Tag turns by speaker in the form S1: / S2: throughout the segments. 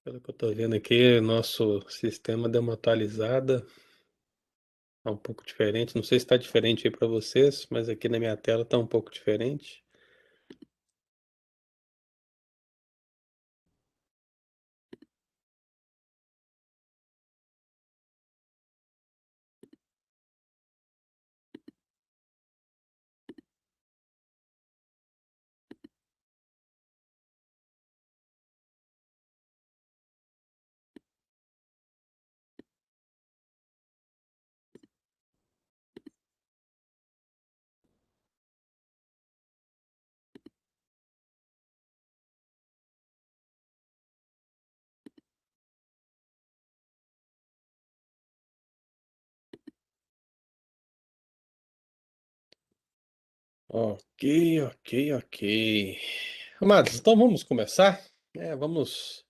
S1: Pelo que eu tô vendo aqui, nosso sistema deu uma atualizada, tá um pouco diferente. Não sei se está diferente aí para vocês, mas aqui na minha tela tá um pouco diferente. Ok, ok, ok. Amados, então vamos começar? Vamos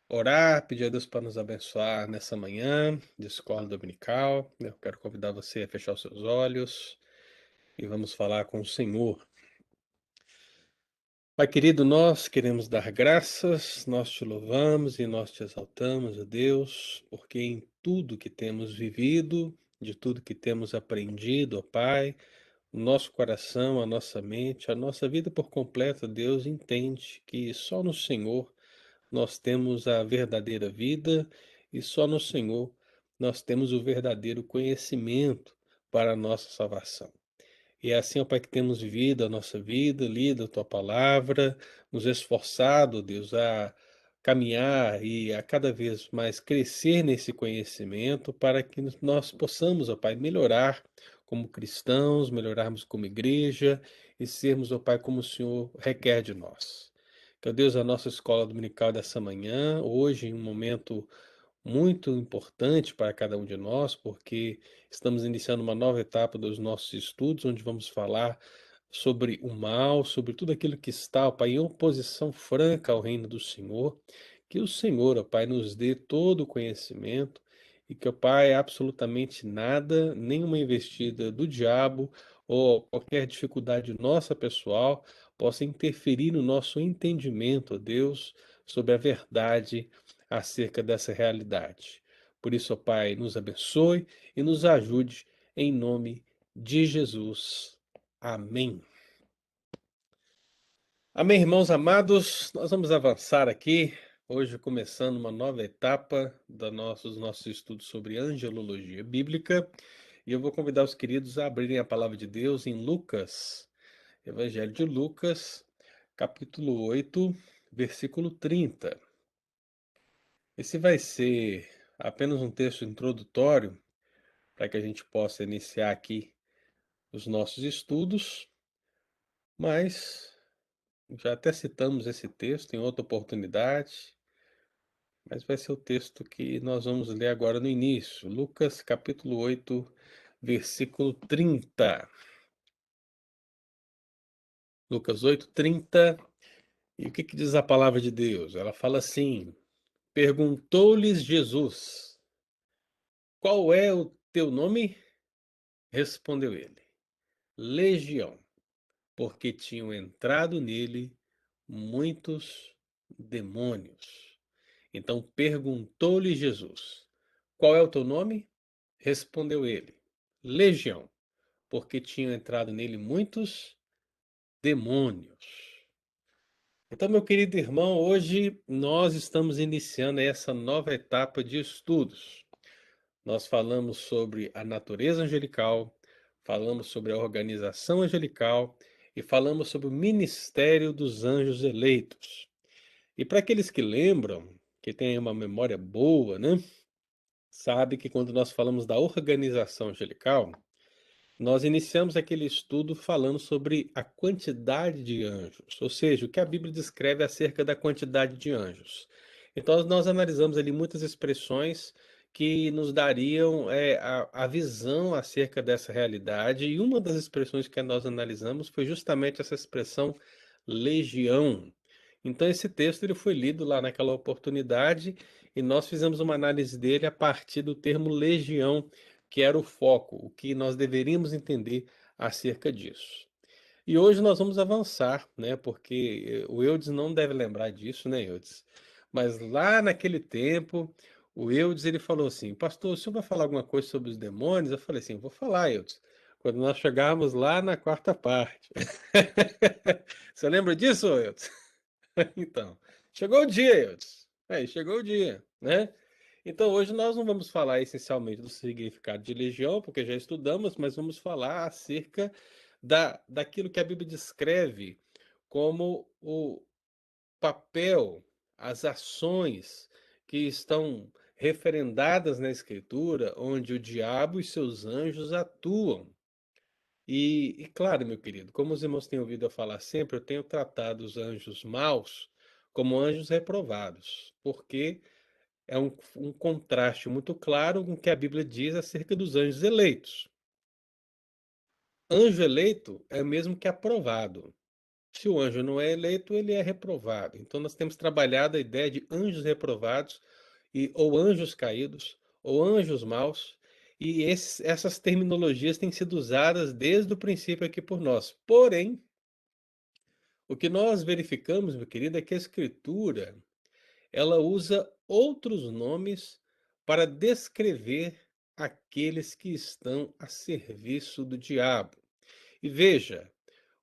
S1: orar, pedir a Deus para nos abençoar nessa manhã de escola dominical. Eu quero convidar você a fechar os seus olhos e vamos falar com o Senhor. Pai querido, nós queremos dar graças, nós te louvamos e nós te exaltamos, ó Deus, porque em tudo que temos vivido, de tudo que temos aprendido, ó Pai, o nosso coração, a nossa mente, a nossa vida por completo, Deus, entende que só no Senhor nós temos a verdadeira vida e só no Senhor nós temos o verdadeiro conhecimento para a nossa salvação. E é assim, ó Pai, que temos vivido a nossa vida, lido a Tua palavra, nos esforçado, Deus, a caminhar e a cada vez mais crescer nesse conhecimento para que nós possamos, ó Pai, melhorar como cristãos, melhorarmos como igreja e sermos, ó Pai, como o Senhor requer de nós. Que, ó Deus, a nossa escola dominical dessa manhã, hoje, em um momento muito importante para cada um de nós, porque estamos iniciando uma nova etapa dos nossos estudos, onde vamos falar sobre o mal, sobre tudo aquilo que está, ó Pai, em oposição franca ao reino do Senhor. Que o Senhor, ó Pai, nos dê todo o conhecimento e que, ó Pai, absolutamente nada, nenhuma investida do diabo ou qualquer dificuldade nossa pessoal possa interferir no nosso entendimento, ó Deus, sobre a verdade acerca dessa realidade. Por isso, ó Pai, nos abençoe e nos ajude em nome de Jesus. Amém. Amém, irmãos amados. Nós vamos avançar aqui, hoje começando uma nova etapa dos nossos estudos sobre angelologia bíblica. E eu vou convidar os queridos a abrirem a palavra de Deus em Lucas, Evangelho de Lucas, capítulo 8, versículo 30. Esse vai ser apenas um texto introdutório para que a gente possa iniciar aqui os nossos estudos, mas já até citamos esse texto em outra oportunidade, mas vai ser o texto que nós vamos ler agora no início, Lucas capítulo 8, versículo 30. Lucas 8, 30. E o que diz a palavra de Deus? Ela fala assim: perguntou-lhes Jesus: qual é o teu nome? Respondeu ele: Legião, porque tinham entrado nele muitos demônios. Então perguntou-lhe Jesus: qual é o teu nome? Respondeu ele: Legião, porque tinham entrado nele muitos demônios. Então, meu querido irmão, hoje nós estamos iniciando essa nova etapa de estudos. Nós falamos sobre a natureza angelical, falamos sobre a organização angelical e falamos sobre o ministério dos anjos eleitos. E para aqueles que lembram, que têm uma memória boa, né, sabe que quando nós falamos da organização angelical, nós iniciamos aquele estudo falando sobre a quantidade de anjos, ou seja, o que a Bíblia descreve acerca da quantidade de anjos. Então, nós analisamos ali muitas expressões que nos dariam a visão acerca dessa realidade, e uma das expressões que nós analisamos foi justamente essa expressão legião. Então, esse texto ele foi lido lá naquela oportunidade e nós fizemos uma análise dele a partir do termo legião, que era o foco, o que nós deveríamos entender acerca disso. E hoje nós vamos avançar, né? Porque o Eudes não deve lembrar disso, né, Eudes? Mas lá naquele tempo, o Eudes ele falou assim: "Pastor, o senhor vai falar alguma coisa sobre os demônios?" Eu falei assim: "Vou falar, Eudes, quando nós chegarmos lá na quarta parte." Você lembra disso, Eudes? Então, chegou o dia, Eudes. Chegou o dia, né? Então hoje nós não vamos falar essencialmente do significado de legião, porque já estudamos, mas vamos falar acerca daquilo que a Bíblia descreve como o papel, as ações que estão referendadas na Escritura, onde o diabo e seus anjos atuam. E claro, meu querido, como os irmãos têm ouvido eu falar sempre, eu tenho tratado os anjos maus como anjos reprovados, porque é um contraste muito claro com o que a Bíblia diz acerca dos anjos eleitos. Anjo eleito é o mesmo que aprovado. Se o anjo não é eleito, ele é reprovado. Então nós temos trabalhado a ideia de anjos reprovados ou anjos caídos ou anjos maus, e essas terminologias têm sido usadas desde o princípio aqui por nós. Porém, o que nós verificamos, meu querido, é que a Escritura ela usa outros nomes para descrever aqueles que estão a serviço do diabo. E veja,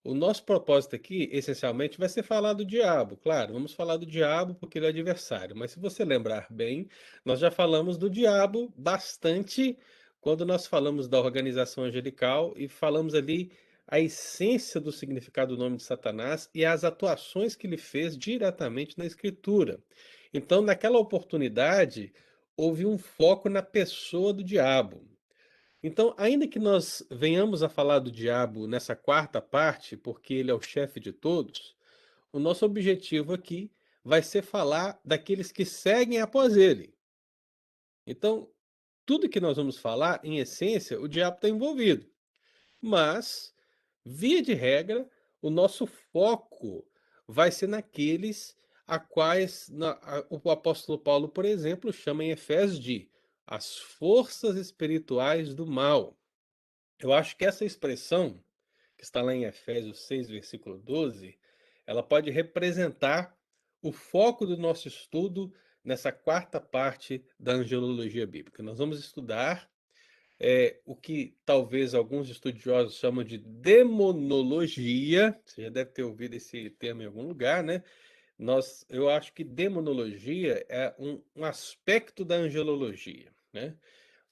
S1: o nosso propósito aqui, essencialmente, vai ser falar do diabo. Claro, vamos falar do diabo porque ele é adversário. Mas se você lembrar bem, nós já falamos do diabo bastante quando nós falamos da organização angelical e falamos ali a essência do significado do nome de Satanás e as atuações que ele fez diretamente na Escritura. Então, naquela oportunidade, houve um foco na pessoa do diabo. Então, ainda que nós venhamos a falar do diabo nessa quarta parte, porque ele é o chefe de todos, o nosso objetivo aqui vai ser falar daqueles que seguem após ele. Então, tudo que nós vamos falar, em essência, o diabo está envolvido. Mas, via de regra, o nosso foco vai ser naqueles a quais o apóstolo Paulo, por exemplo, chama em Efésios de as forças espirituais do mal. Eu acho que essa expressão, que está lá em Efésios 6, versículo 12, ela pode representar o foco do nosso estudo nessa quarta parte da angelologia bíblica. Nós vamos estudar o que talvez alguns estudiosos chamam de demonologia. Você já deve ter ouvido esse termo em algum lugar, né? Eu acho que demonologia é um aspecto da angelologia, né?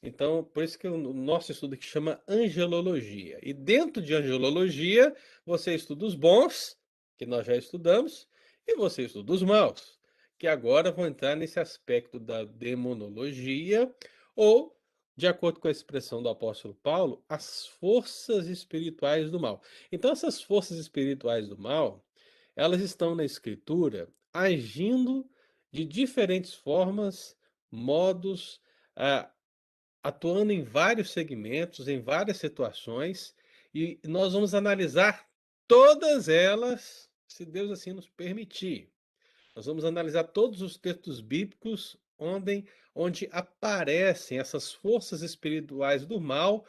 S1: Então, por isso que o nosso estudo aqui chama angelologia. E dentro de angelologia, você estuda os bons, que nós já estudamos, e você estuda os maus, que agora vão entrar nesse aspecto da demonologia, ou, de acordo com a expressão do apóstolo Paulo, as forças espirituais do mal. Então, essas forças espirituais do mal, elas estão na Escritura agindo de diferentes formas, modos, ah, atuando em vários segmentos, em várias situações, e nós vamos analisar todas elas, se Deus assim nos permitir. Nós vamos analisar todos os textos bíblicos onde aparecem essas forças espirituais do mal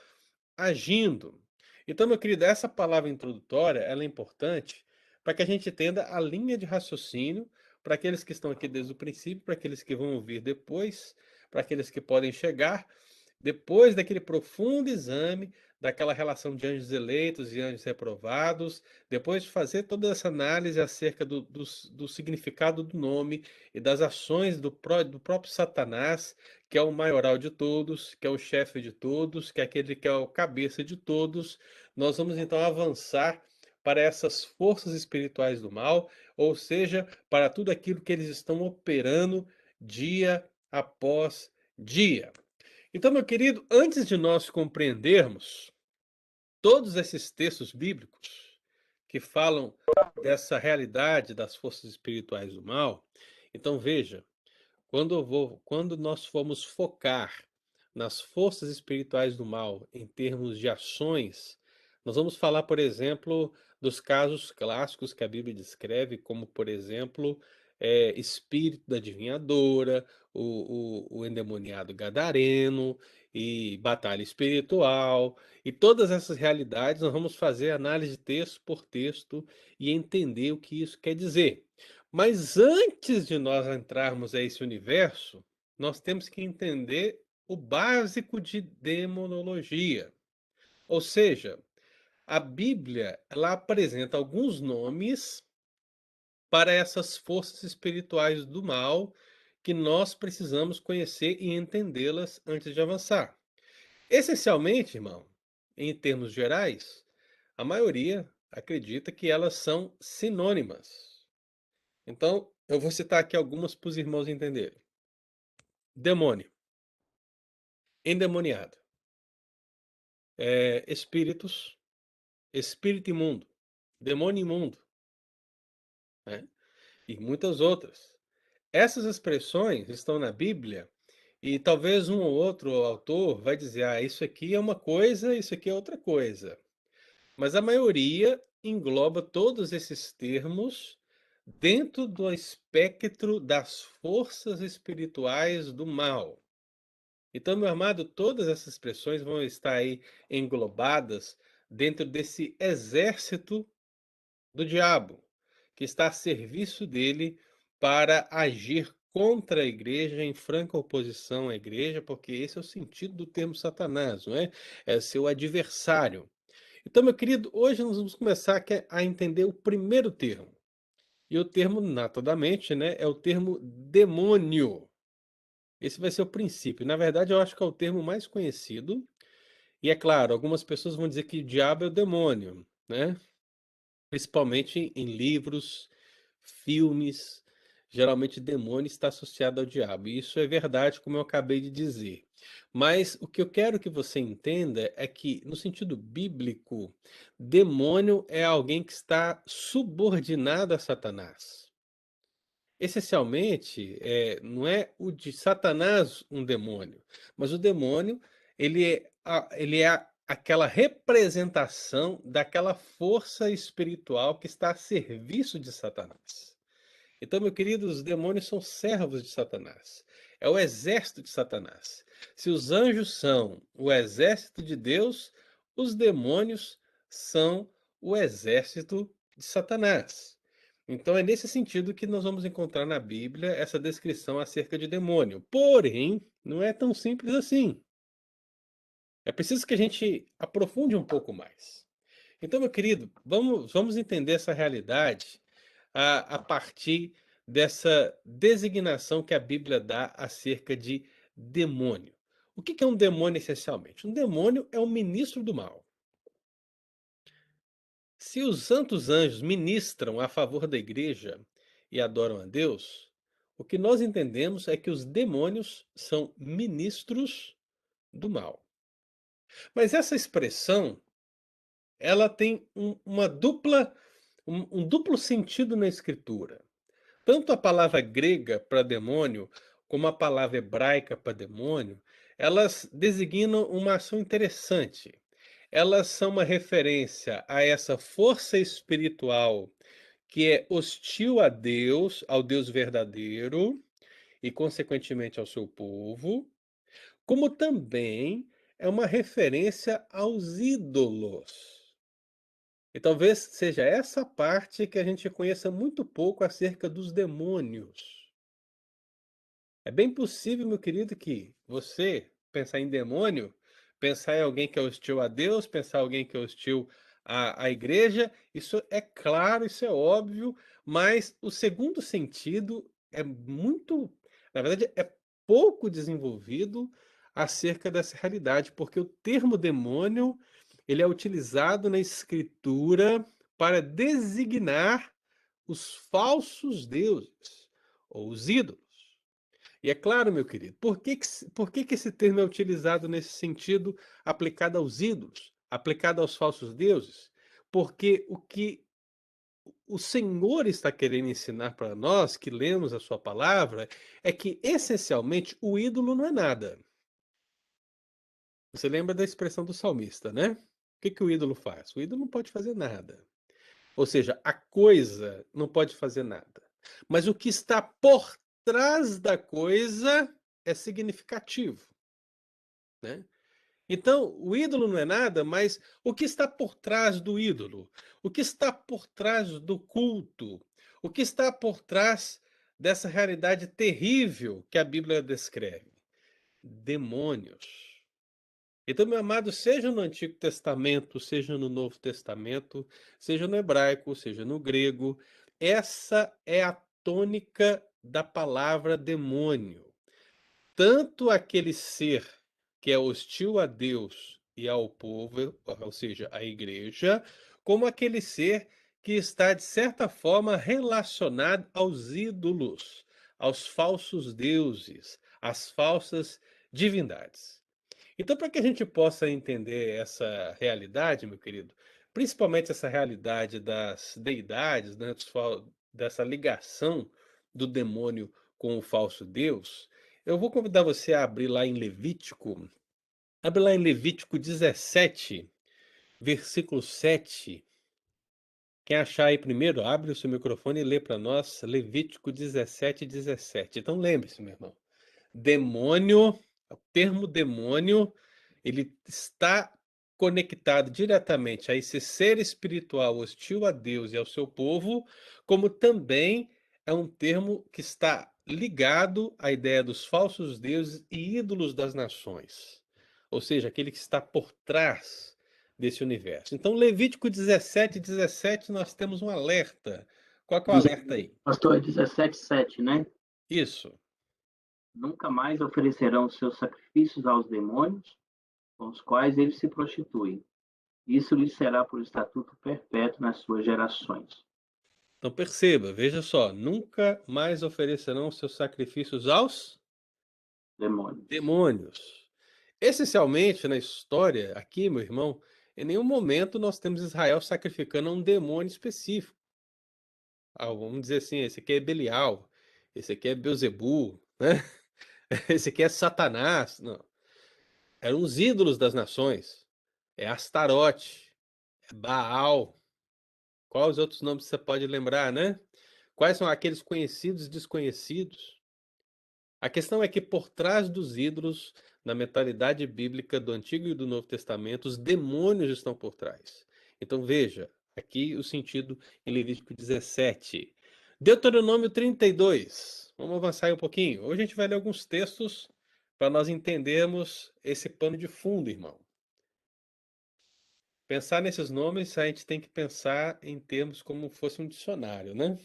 S1: agindo. Então, meu querido, essa palavra introdutória, ela é importante para que a gente entenda a linha de raciocínio para aqueles que estão aqui desde o princípio, para aqueles que vão ouvir depois, para aqueles que podem chegar depois daquele profundo exame daquela relação de anjos eleitos e anjos reprovados, depois de fazer toda essa análise acerca do significado do nome e das ações do próprio Satanás, que é o maioral de todos, que é o chefe de todos, que é aquele que é o cabeça de todos, nós vamos então avançar para essas forças espirituais do mal, ou seja, para tudo aquilo que eles estão operando dia após dia. Então, meu querido, antes de nós compreendermos todos esses textos bíblicos que falam dessa realidade das forças espirituais do mal, então veja, quando nós formos focar nas forças espirituais do mal em termos de ações, nós vamos falar, por exemplo, dos casos clássicos que a Bíblia descreve, como, por exemplo, espírito da adivinhadora, o endemoniado gadareno e batalha espiritual, e todas essas realidades nós vamos fazer análise texto por texto e entender o que isso quer dizer. Mas antes de nós entrarmos a esse universo, nós temos que entender o básico de demonologia. Ou seja, a Bíblia, ela apresenta alguns nomes para essas forças espirituais do mal que nós precisamos conhecer e entendê-las antes de avançar. Essencialmente, irmão, em termos gerais, a maioria acredita que elas são sinônimas. Então, eu vou citar aqui algumas para os irmãos entenderem. Demônio, endemoniado, espíritos, espírito imundo, demônio imundo, né? E muitas outras. Essas expressões estão na Bíblia e talvez um ou outro autor vai dizer: ah, isso aqui é uma coisa, isso aqui é outra coisa. Mas a maioria engloba todos esses termos dentro do espectro das forças espirituais do mal. Então, meu amado, todas essas expressões vão estar aí englobadas dentro desse exército do diabo, que está a serviço dele para agir contra a igreja, em franca oposição à igreja, porque esse é o sentido do termo Satanás, não é? É seu adversário. Então, meu querido, hoje nós vamos começar a entender o primeiro termo. E o termo, notadamente, né, é o termo demônio. Esse vai ser o princípio. Na verdade, eu acho que é o termo mais conhecido. E é claro, algumas pessoas vão dizer que o diabo é o demônio, né? Principalmente em livros, filmes. Geralmente, demônio está associado ao diabo. E isso é verdade, como eu acabei de dizer. Mas o que eu quero que você entenda é que, no sentido bíblico, demônio é alguém que está subordinado a Satanás. Essencialmente, não é o de Satanás um demônio, mas o demônio, ele é aquela representação daquela força espiritual que está a serviço de Satanás. Então, meu querido, os demônios são servos de Satanás. É o exército de Satanás. Se os anjos são o exército de Deus, os demônios são o exército de Satanás. Então, é nesse sentido que nós vamos encontrar na Bíblia essa descrição acerca de demônio. Porém, não é tão simples assim. É preciso que a gente aprofunde um pouco mais. Então, meu querido, vamos entender essa realidade a partir dessa designação que a Bíblia dá acerca de demônio. O que é um demônio essencialmente? Um demônio é um ministro do mal. Se os santos anjos ministram a favor da igreja e adoram a Deus, o que nós entendemos é que os demônios são ministros do mal. Mas essa expressão, ela tem um duplo sentido na escritura. Tanto a palavra grega para demônio, como a palavra hebraica para demônio, elas designam uma ação interessante. Elas são uma referência a essa força espiritual que é hostil a Deus, ao Deus verdadeiro e, consequentemente, ao seu povo, como também é uma referência aos ídolos. E talvez seja essa parte que a gente conheça muito pouco acerca dos demônios. É bem possível, meu querido, que você pensar em demônio, pensar em alguém que é hostil a Deus, pensar em alguém que é hostil à igreja, isso é claro, isso é óbvio, mas o segundo sentido é muito, na verdade, é pouco desenvolvido acerca dessa realidade, porque o termo demônio, ele é utilizado na escritura para designar os falsos deuses ou os ídolos. E é claro, meu querido, por que que esse termo é utilizado nesse sentido aplicado aos ídolos, aplicado aos falsos deuses? Porque o que o Senhor está querendo ensinar para nós, que lemos a sua palavra, é que essencialmente o ídolo não é nada. Você lembra da expressão do salmista, né? O que que o ídolo faz? O ídolo não pode fazer nada. Ou seja, a coisa não pode fazer nada. Mas o que está por trás da coisa é significativo, né? Então, o ídolo não é nada, mas o que está por trás do ídolo? O que está por trás do culto? O que está por trás dessa realidade terrível que a Bíblia descreve? Demônios. Então, meu amado, seja no Antigo Testamento, seja no Novo Testamento, seja no hebraico, seja no grego, essa é a tônica da palavra demônio. Tanto aquele ser que é hostil a Deus e ao povo, ou seja, à igreja, como aquele ser que está, de certa forma, relacionado aos ídolos, aos falsos deuses, às falsas divindades. Então, para que a gente possa entender essa realidade, meu querido, principalmente essa realidade das deidades, né, dessa ligação do demônio com o falso Deus, eu vou convidar você a abrir lá em Levítico. Abre lá em Levítico 17, versículo 7. Quem achar aí primeiro, abre o seu microfone e lê para nós Levítico 17, 17. Então lembre-se, meu irmão. Demônio, o termo demônio, ele está conectado diretamente a esse ser espiritual hostil a Deus e ao seu povo, como também é um termo que está ligado à ideia dos falsos deuses e ídolos das nações. Ou seja, aquele que está por trás desse universo. Então, Levítico 17, 17, nós temos um alerta. Qual que é o alerta aí?
S2: Pastor, 17:7, né?
S1: Isso.
S2: Nunca mais oferecerão seus sacrifícios aos demônios, com os quais eles se prostituem. Isso lhes será por estatuto perpétuo nas suas gerações.
S1: Então perceba, veja só, nunca mais oferecerão seus sacrifícios aos
S2: Demônios.
S1: demônios. Essencialmente na história, aqui, meu irmão, em nenhum momento nós temos Israel sacrificando a um demônio específico. Ah, vamos dizer assim, esse aqui é Belial, esse aqui é Beuzebu, né? Esse aqui é Satanás. Não, eram os ídolos das nações. É Astarote, é Baal. Quais os outros nomes você pode lembrar, né? Quais são aqueles conhecidos e desconhecidos? A questão é que por trás dos ídolos, na mentalidade bíblica do Antigo e do Novo Testamento, os demônios estão por trás. Então veja, aqui o sentido em Levítico 17. Deuteronômio 32. Vamos avançar aí um pouquinho. Hoje a gente vai ler alguns textos para nós entendermos esse pano de fundo, irmão. Pensar nesses nomes, a gente tem que pensar em termos como fosse um dicionário, né?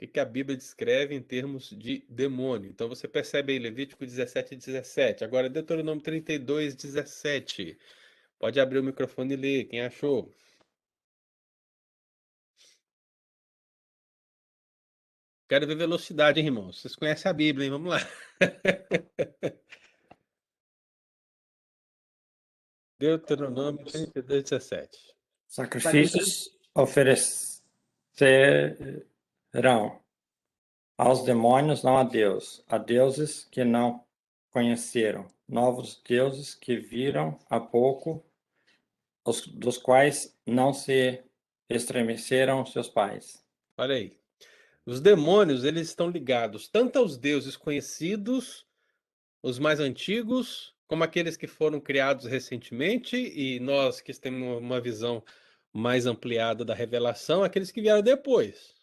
S1: O que a Bíblia descreve em termos de demônio. Então você percebe aí Levítico 17, 17. Agora Deuteronômio 32, 17. Pode abrir o microfone e ler. Quem achou? Quero ver velocidade, hein, irmãos? Vocês conhecem a Bíblia, hein? Vamos lá. Deuteronômio 32, 17.
S3: Sacrifícios oferecerão aos demônios, não a Deus, a deuses que não conheceram, novos deuses que viram há pouco, dos quais não se estremeceram seus pais.
S1: Olha aí. Os demônios, eles estão ligados tanto aos deuses conhecidos, os mais antigos, como aqueles que foram criados recentemente, e nós que temos uma visão mais ampliada da revelação, aqueles que vieram depois.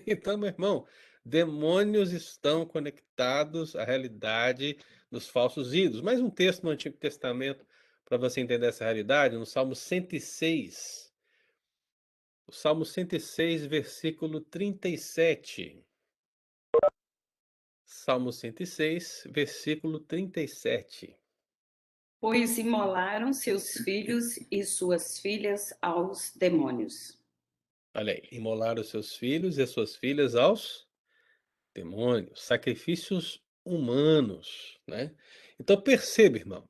S1: Então, meu irmão, demônios estão conectados à realidade dos falsos ídolos. Mais um texto no Antigo Testamento para você entender essa realidade, no Salmo 106. O Salmo 106, versículo 37. Salmo 106, versículo 37.
S4: Pois imolaram seus filhos e suas filhas aos demônios.
S1: Olha aí, imolaram seus filhos e as suas filhas aos demônios, sacrifícios humanos, né? Então perceba, irmão,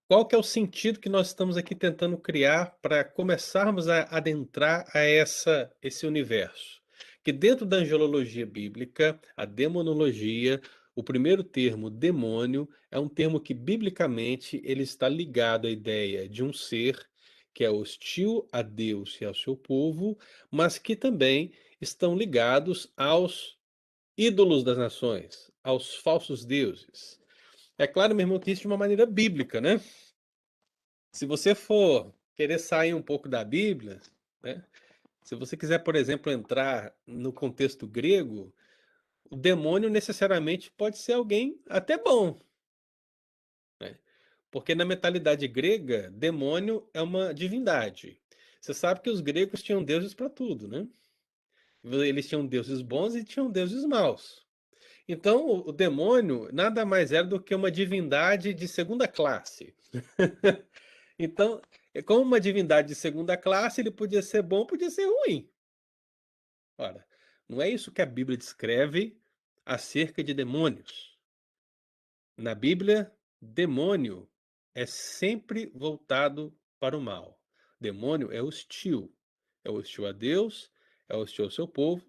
S1: qual que é o sentido que nós estamos aqui tentando criar para começarmos a adentrar a esse universo? Que dentro da angelologia bíblica, a demonologia, o primeiro termo, demônio, é um termo que biblicamente ele está ligado à ideia de um ser que é hostil a Deus e ao seu povo, mas que também estão ligados aos ídolos das nações, aos falsos deuses. É claro, meu irmão, que isso de uma maneira bíblica, né? Se você for querer sair um pouco da Bíblia, né? Se você quiser, por exemplo, entrar no contexto grego, o demônio necessariamente pode ser alguém até bom, né? Porque na mentalidade grega, demônio é uma divindade. Você sabe que os gregos tinham deuses para tudo, né? Eles tinham deuses bons e tinham deuses maus. Então, o demônio nada mais era do que uma divindade de segunda classe. Então, como uma divindade de segunda classe, ele podia ser bom, podia ser ruim. Ora, não é isso que a Bíblia descreve acerca de demônios. Na Bíblia, demônio é sempre voltado para o mal. Demônio é hostil. É hostil a Deus, é hostil ao seu povo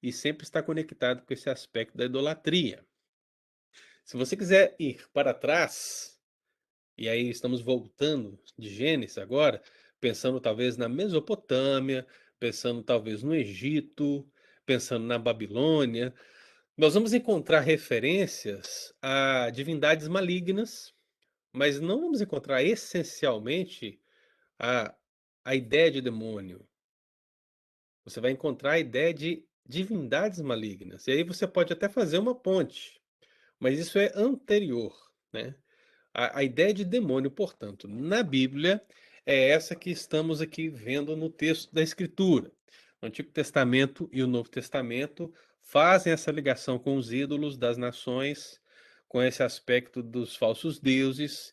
S1: e sempre está conectado com esse aspecto da idolatria. Se você quiser ir para trás, e aí estamos voltando de Gênesis agora, pensando talvez na Mesopotâmia, pensando talvez no Egito, pensando na Babilônia, nós vamos encontrar referências a divindades malignas, mas não vamos encontrar essencialmente a, a ideia de demônio. Você vai encontrar a ideia de divindades malignas. E aí você pode até fazer uma ponte, mas isso é anterior, né? A ideia de demônio, portanto, na Bíblia é essa que estamos aqui vendo no texto da Escritura. O Antigo Testamento e o Novo Testamento fazem essa ligação com os ídolos das nações, com esse aspecto dos falsos deuses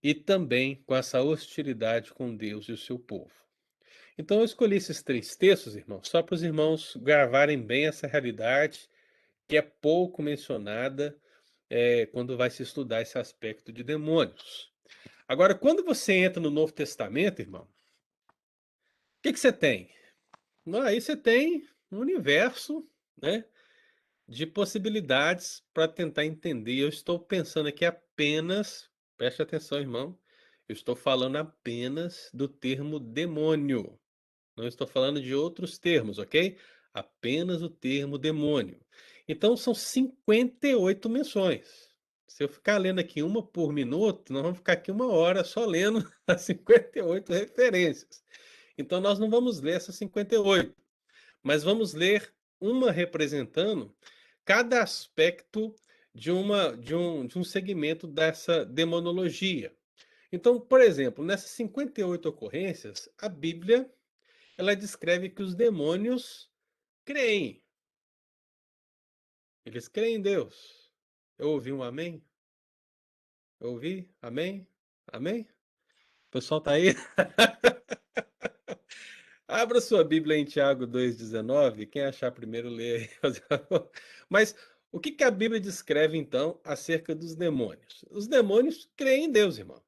S1: e também com essa hostilidade com Deus e o seu povo. Então eu escolhi esses três textos, irmãos, só para os irmãos gravarem bem essa realidade que é pouco mencionada quando vai se estudar esse aspecto de demônios. Agora, quando você entra no Novo Testamento, irmão, o que você tem? Aí você tem um universo, né, de possibilidades para tentar entender. Eu estou pensando aqui apenas, preste atenção, irmão, eu estou falando apenas do termo demônio. Não estou falando de outros termos, ok? Apenas o termo demônio. Então são 58 menções. Se eu ficar lendo aqui uma por minuto, nós vamos ficar aqui uma hora só lendo as 58 referências. Então nós não vamos ler essas 58, mas vamos ler uma representando cada aspecto de um segmento dessa demonologia. Então, por exemplo, nessas 58 ocorrências, a Bíblia ela descreve que os demônios creem. Eles creem em Deus. Eu ouvi um amém? Eu ouvi? Amém? Amém? O pessoal tá aí? Abra sua Bíblia em Tiago 2,19. Quem achar primeiro, lê aí. Mas o que a Bíblia descreve, então, acerca dos demônios? Os demônios creem em Deus, irmão.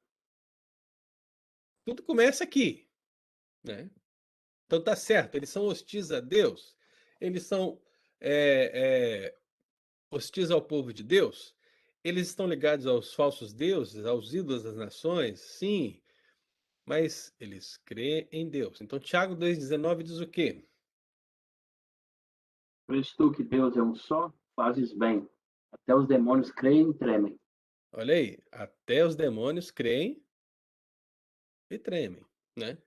S1: Tudo começa aqui, né? Então tá certo, eles são hostis a Deus, eles são hostis ao povo de Deus, eles estão ligados aos falsos deuses, aos ídolos das nações, sim, mas eles creem em Deus. Então Tiago 2,19 diz o quê?
S2: Crês tu que Deus é um só, fazes bem. Até os demônios creem e tremem.
S1: Olha aí, até os demônios creem e tremem, né?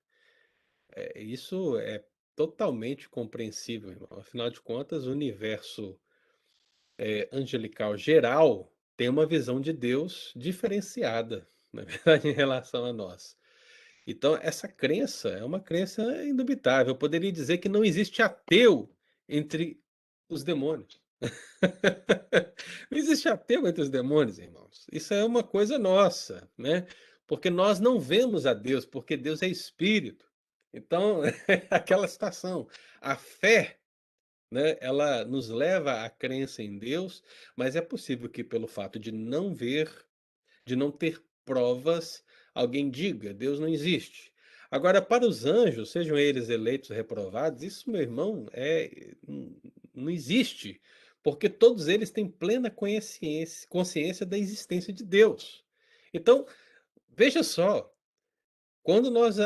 S1: Isso é totalmente compreensível, irmão. Afinal de contas, o universo angelical geral tem uma visão de Deus diferenciada, na verdade, em relação a nós. Então, essa crença é uma crença indubitável. Eu poderia dizer que não existe ateu entre os demônios. Não existe ateu entre os demônios, irmãos. Isso é uma coisa nossa, né? Porque nós não vemos a Deus, porque Deus é espírito. Então, é aquela situação. A fé, né, ela nos leva à crença em Deus, mas é possível que pelo fato de não ver, de não ter provas, alguém diga: Deus não existe. Agora, para os anjos, sejam eles eleitos ou reprovados, isso, meu irmão, não existe, porque todos eles têm plena consciência da existência de Deus. Então, veja só, quando nós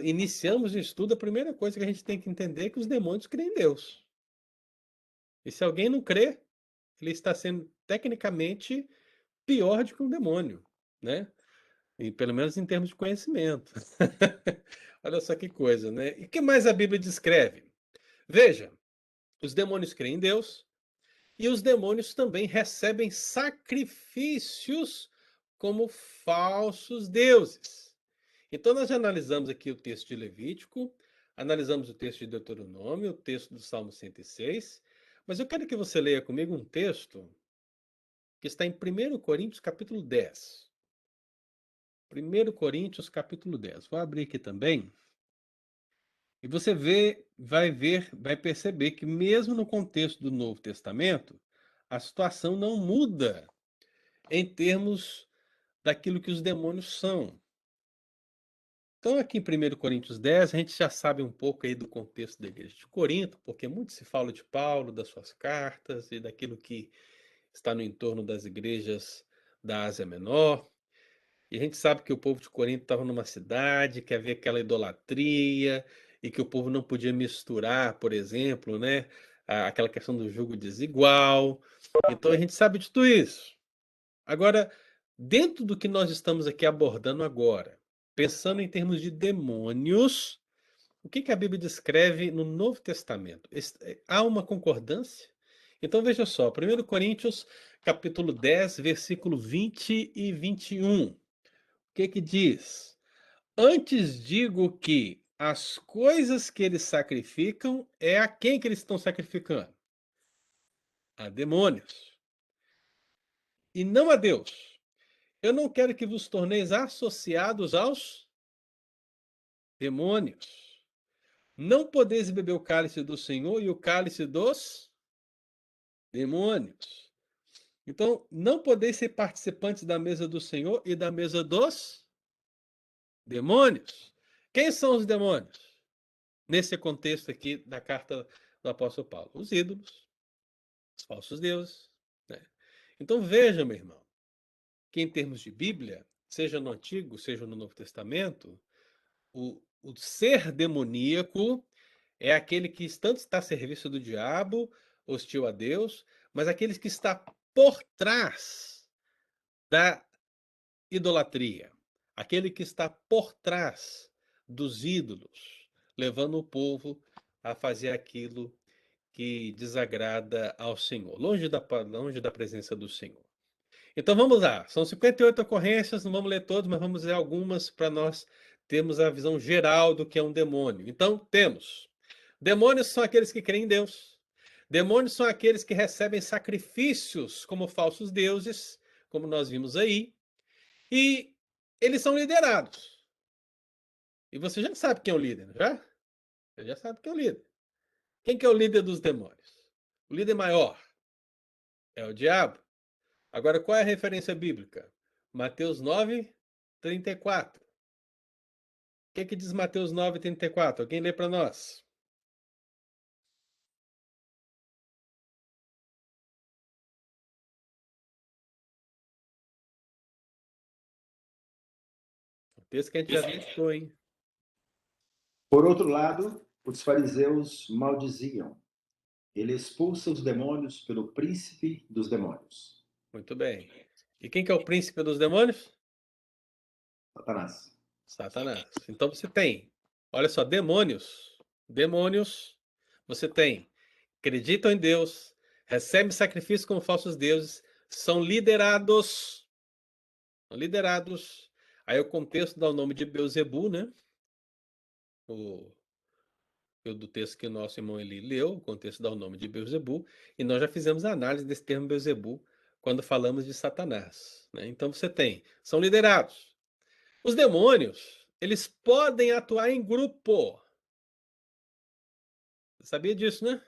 S1: iniciamos o estudo, a primeira coisa que a gente tem que entender é que os demônios creem em Deus. E se alguém não crê, ele está sendo tecnicamente pior do que um demônio, né? E pelo menos em termos de conhecimento. Olha só que coisa, né? E o que mais a Bíblia descreve? Veja, os demônios creem em Deus e os demônios também recebem sacrifícios como falsos deuses. Então nós já analisamos aqui o texto de Levítico, analisamos o texto de Deuteronômio, o texto do Salmo 106, mas eu quero que você leia comigo um texto que está em 1 Coríntios capítulo 10. 1 Coríntios capítulo 10. Vou abrir aqui também. E você vai perceber que mesmo no contexto do Novo Testamento, a situação não muda em termos daquilo que os demônios são. Então, aqui em 1 Coríntios 10, a gente já sabe um pouco aí do contexto da igreja de Corinto, porque muito se fala de Paulo, das suas cartas e daquilo que está no entorno das igrejas da Ásia Menor. E a gente sabe que o povo de Corinto estava numa cidade que havia aquela idolatria e que o povo não podia misturar, por exemplo, né, aquela questão do jugo desigual. Então a gente sabe de tudo isso. Agora, dentro do que nós estamos aqui abordando agora, pensando em termos de demônios, o que a Bíblia descreve no Novo Testamento? Há uma concordância? Então veja só, 1 Coríntios capítulo 10, versículo 20 e 21. O que diz? Antes digo que as coisas que eles sacrificam é a quem que eles estão sacrificando? A demônios. E não a Deus. Eu não quero que vos torneis associados aos demônios. Não podeis beber o cálice do Senhor e o cálice dos demônios. Então, não podeis ser participantes da mesa do Senhor e da mesa dos demônios. Quem são os demônios? Nesse contexto aqui da carta do apóstolo Paulo. Os ídolos, os falsos deuses. Né? Então veja, meu irmão, que em termos de Bíblia, seja no Antigo, seja no Novo Testamento, o ser demoníaco é aquele que tanto está a serviço do diabo, hostil a Deus, mas aquele que está por trás da idolatria. Aquele que está por trás dos ídolos, levando o povo a fazer aquilo que desagrada ao Senhor, longe da presença do Senhor. Então vamos lá, são 58 ocorrências, não vamos ler todas, mas vamos ler algumas para nós termos a visão geral do que é um demônio. Então temos, demônios são aqueles que creem em Deus, demônios são aqueles que recebem sacrifícios como falsos deuses, como nós vimos aí, e eles são liderados. E você já sabe quem é o líder, não já? Você já sabe quem é o líder. Quem que é o líder dos demônios? O líder maior é o diabo. Agora, qual é a referência bíblica? Mateus 9, 34. O que diz Mateus 9, 34? Alguém lê para nós? O texto que a gente já citou, hein?
S5: Por outro lado, os fariseus maldiziam. Ele expulsa os demônios pelo príncipe dos demônios,
S1: Muito bem. E quem que é o príncipe dos demônios?
S5: Satanás.
S1: Satanás. Então você tem, olha só, demônios. Demônios, você tem, acreditam em Deus, recebem sacrifícios como falsos deuses, são liderados. São liderados. Aí o contexto dá o nome de Beuzebu, né? Do texto que o nosso irmão Eli leu, o contexto dá o nome de Beuzebu, e nós já fizemos a análise desse termo Beuzebu quando falamos de Satanás. Né? Então você tem, são liderados. Os demônios, eles podem atuar em grupo. Você sabia disso, né?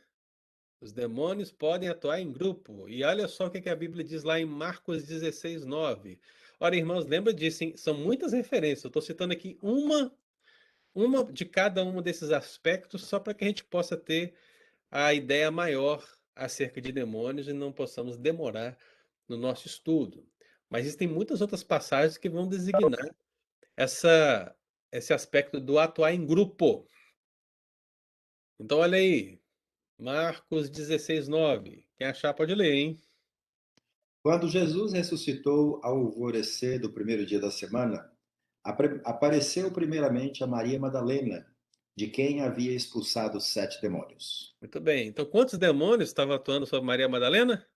S1: Os demônios podem atuar em grupo. E olha só o que a Bíblia diz lá em Marcos 16, 9. Ora, irmãos, lembra disso, hein? São muitas referências. Eu estou citando aqui uma de cada um desses aspectos, só para que a gente possa ter a ideia maior acerca de demônios e não possamos demorar no nosso estudo. Mas existem muitas outras passagens que vão designar esse aspecto do atuar em grupo. Então, olha aí, Marcos 16, 9. Quem achar pode ler, hein?
S5: Quando Jesus ressuscitou ao alvorecer do primeiro dia da semana, apareceu primeiramente a Maria Madalena de quem havia expulsado 7 demônios.
S1: Muito bem. Então, quantos demônios estavam atuando sobre Maria Madalena?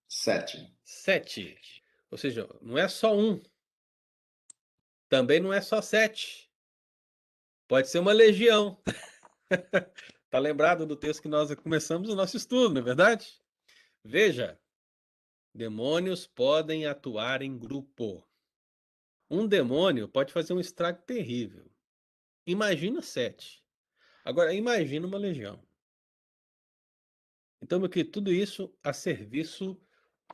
S5: 7.
S1: 7. Ou seja, não é só um. Também não é só 7. Pode ser uma legião. Tá lembrado do texto que nós começamos o nosso estudo, não é verdade? Veja, demônios podem atuar em grupo. Um demônio pode fazer um estrago terrível. Imagina 7. Agora, imagina uma legião. Então, meu querido, tudo isso a serviço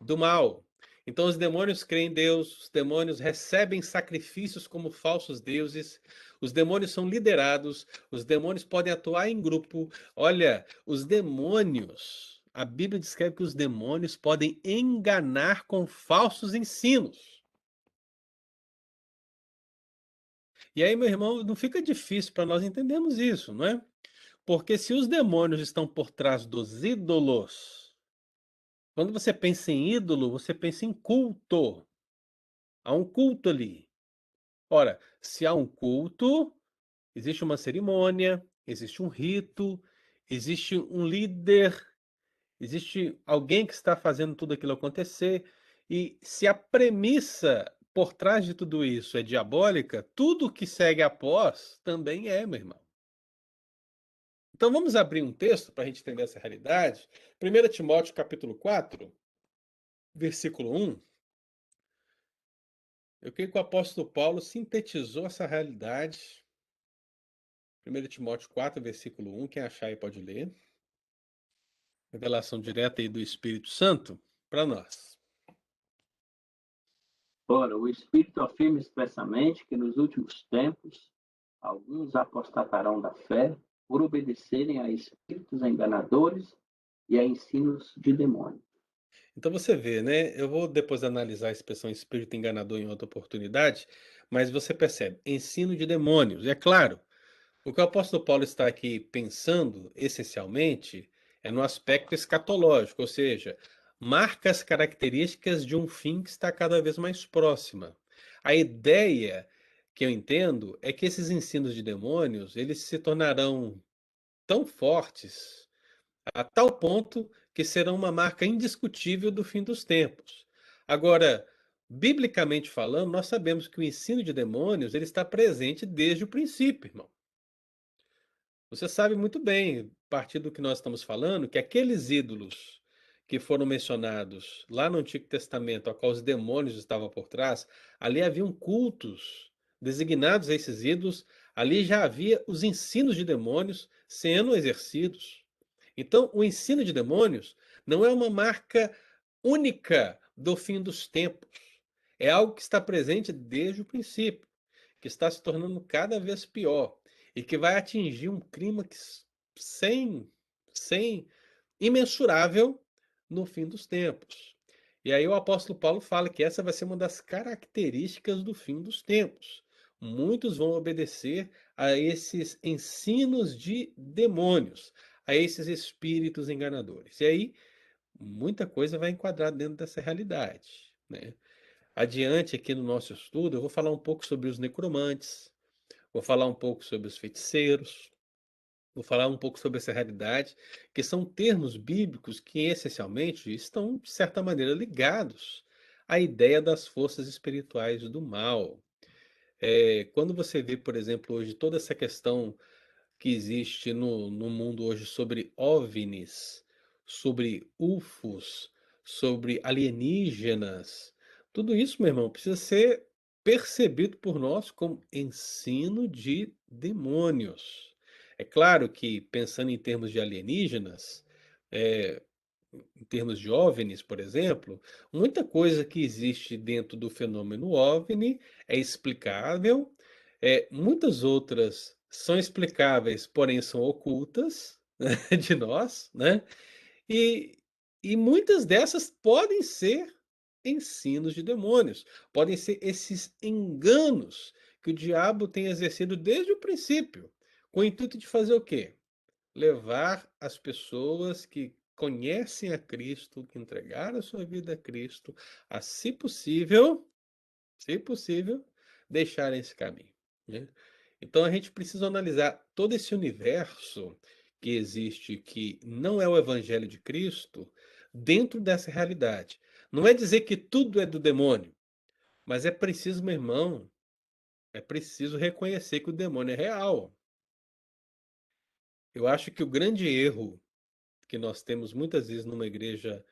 S1: do mal. Então, os demônios creem em Deus, os demônios recebem sacrifícios como falsos deuses, os demônios são liderados, os demônios podem atuar em grupo. Olha, os demônios, a Bíblia descreve que os demônios podem enganar com falsos ensinos. E aí, meu irmão, não fica difícil para nós entendermos isso, não é? Porque se os demônios estão por trás dos ídolos, quando você pensa em ídolo, você pensa em culto. Há um culto ali. Ora, se há um culto, existe uma cerimônia, existe um rito, existe um líder, existe alguém que está fazendo tudo aquilo acontecer. E se a premissa por trás de tudo isso é diabólica, tudo que segue após também é, meu irmão. Então vamos abrir um texto para a gente entender essa realidade. 1 Timóteo capítulo 4, versículo 1. Eu creio que o apóstolo Paulo sintetizou essa realidade. 1 Timóteo 4, versículo 1, quem achar aí pode ler. Revelação direta aí do Espírito Santo para nós.
S2: Ora, o Espírito afirma expressamente que nos últimos tempos alguns apostatarão da fé por obedecerem a espíritos enganadores e a ensinos de demônios.
S1: Então você vê, né? Eu vou depois analisar a expressão espírito enganador em outra oportunidade, mas você percebe, ensino de demônios. E é claro, o que o apóstolo Paulo está aqui pensando, essencialmente, é no aspecto escatológico, ou seja, marca as características de um fim que está cada vez mais próxima. A ideia que eu entendo é que esses ensinos de demônios, eles se tornarão tão fortes a tal ponto que serão uma marca indiscutível do fim dos tempos. Agora, biblicamente falando, nós sabemos que o ensino de demônios ele está presente desde o princípio, irmão. Você sabe muito bem, a partir do que nós estamos falando, que aqueles ídolos que foram mencionados lá no Antigo Testamento, a qual os demônios estavam por trás, ali haviam cultos designados a esses ídolos, ali já havia os ensinos de demônios sendo exercidos. Então, o ensino de demônios não é uma marca única do fim dos tempos. É algo que está presente desde o princípio, que está se tornando cada vez pior e que vai atingir um clímax sem, sem imensurável no fim dos tempos. E aí o apóstolo Paulo fala que essa vai ser uma das características do fim dos tempos. Muitos vão obedecer a esses ensinos de demônios, a esses espíritos enganadores. E aí muita coisa vai enquadrar dentro dessa realidade, né? Adiante aqui no nosso estudo, eu vou falar um pouco sobre os necromantes, vou falar um pouco sobre os feiticeiros, vou falar um pouco sobre essa realidade, que são termos bíblicos que essencialmente estão, de certa maneira, ligados à ideia das forças espirituais do mal. Quando você vê, por exemplo, hoje toda essa questão que existe no mundo hoje sobre OVNIs, sobre UFOs, sobre alienígenas. Tudo isso, meu irmão, precisa ser percebido por nós como ensino de demônios. É claro que, pensando em termos de alienígenas, eh, em termos de OVNIs, por exemplo, muita coisa que existe dentro do fenômeno OVNI é explicável, muitas outras são explicáveis, porém são ocultas, né, de nós, né? E, e muitas dessas podem ser ensinos de demônios, podem ser esses enganos que o diabo tem exercido desde o princípio, com o intuito de fazer o quê? Levar as pessoas que conhecem a Cristo, que entregaram a sua vida a Cristo, a, se possível, deixarem esse caminho, né? Então a gente precisa analisar todo esse universo que existe, que não é o evangelho de Cristo, dentro dessa realidade. Não é dizer que tudo é do demônio, mas é preciso, meu irmão, é preciso reconhecer que o demônio é real. Eu acho que o grande erro que nós temos muitas vezes numa igreja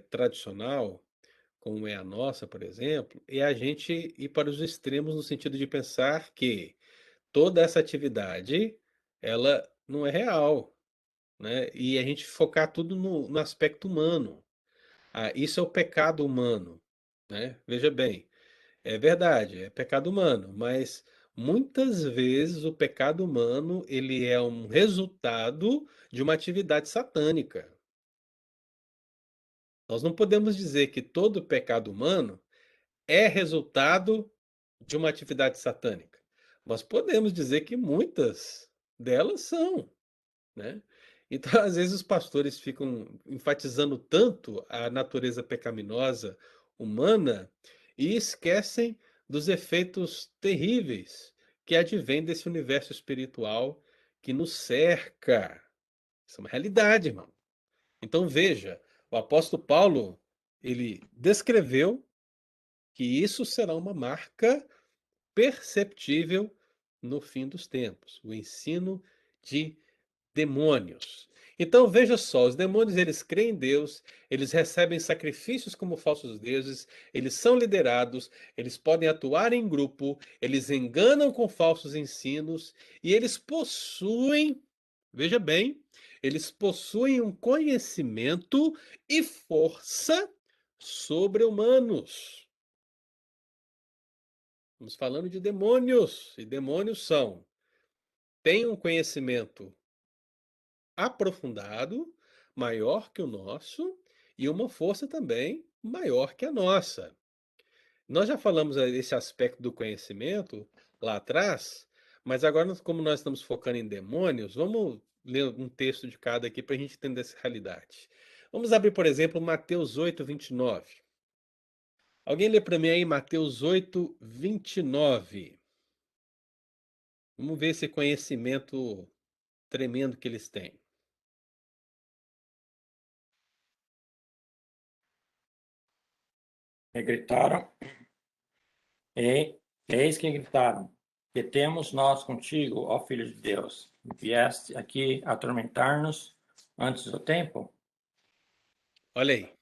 S1: tradicional, como é a nossa, por exemplo, é a gente ir para os extremos no sentido de pensar que toda essa atividade, ela não é real, né? E a gente focar tudo no aspecto humano. Ah, isso é o pecado humano, né? Veja bem, é verdade, é pecado humano, mas muitas vezes o pecado humano ele é um resultado de uma atividade satânica. Nós não podemos dizer que todo pecado humano é resultado de uma atividade satânica. Mas podemos dizer que muitas delas são, né? Então, às vezes, os pastores ficam enfatizando tanto a natureza pecaminosa humana e esquecem dos efeitos terríveis que advêm desse universo espiritual que nos cerca. Isso é uma realidade, irmão. Então, veja, o apóstolo Paulo, ele descreveu que isso será uma marca perceptível no fim dos tempos, o ensino de demônios. Então veja só, os demônios eles creem em Deus, eles recebem sacrifícios como falsos deuses, eles são liderados, eles podem atuar em grupo, eles enganam com falsos ensinos e eles possuem, veja bem, eles possuem um conhecimento e força sobre-humanos. Estamos falando de demônios, e demônios têm um conhecimento aprofundado, maior que o nosso, e uma força também maior que a nossa. Nós já falamos desse aspecto do conhecimento lá atrás, mas agora, como nós estamos focando em demônios, vamos ler um texto de cada aqui para a gente entender essa realidade. Vamos abrir, por exemplo, Mateus 8:29. Alguém lê para mim aí Mateus 8:29. Vamos ver esse conhecimento tremendo que eles têm.
S3: E gritaram, eis que gritaram, que temos nós contigo, ó Filho de Deus? Vieste aqui atormentar-nos antes do tempo?
S1: Olha aí.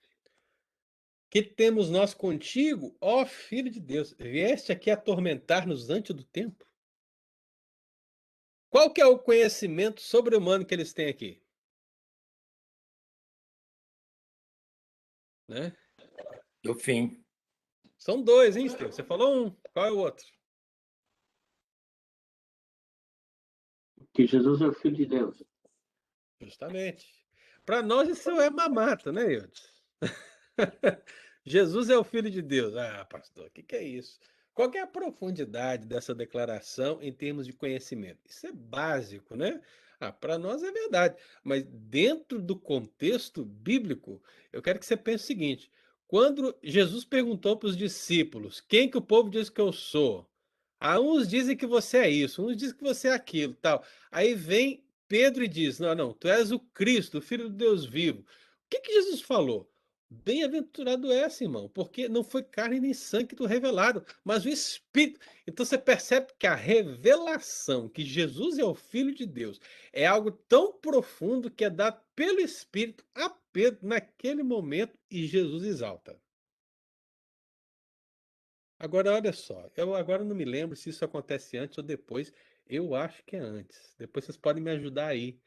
S1: Que temos nós contigo, ó Filho de Deus? Vieste aqui atormentar-nos antes do tempo? Qual que é o conhecimento sobre-humano que eles têm aqui? Né?
S3: Do fim.
S1: São dois, hein, Estevão? Você falou um. Qual é o outro?
S2: Que Jesus é o Filho de Deus.
S1: Justamente. Para nós isso é mamata, né, Eudes? Jesus é o Filho de Deus. Ah, pastor, o que é isso? Qual que é a profundidade dessa declaração em termos de conhecimento? Isso é básico, né? Ah, para nós é verdade, mas dentro do contexto bíblico, eu quero que você pense o seguinte: quando Jesus perguntou para os discípulos, quem que o povo diz que eu sou? Ah, uns dizem que você é isso, uns dizem que você é aquilo, tal. Aí vem Pedro e diz: não, não, tu és o Cristo, o Filho do Deus vivo. O que que Jesus falou? Bem-aventurado és, irmão, porque não foi carne nem sangue que tu revelado, mas o Espírito. Então você percebe que a revelação que Jesus é o Filho de Deus é algo tão profundo que é dado pelo Espírito a Pedro naquele momento e Jesus exalta. Agora, olha só, eu agora não me lembro se isso acontece antes ou depois. Eu acho que é antes. Depois vocês podem me ajudar aí.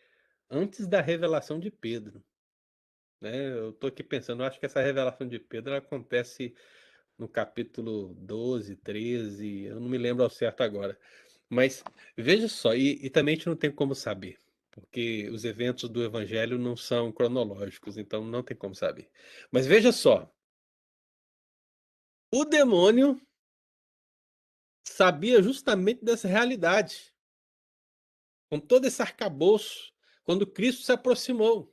S1: Antes da revelação de Pedro, né? Eu estou aqui pensando, eu acho que essa revelação de Pedro ela acontece no capítulo 12, 13, eu não me lembro ao certo agora. Mas veja só, e também a gente não tem como saber, porque os eventos do Evangelho não são cronológicos, então não tem como saber. Mas veja só, o demônio sabia justamente dessa realidade, com todo esse arcabouço, quando Cristo se aproximou.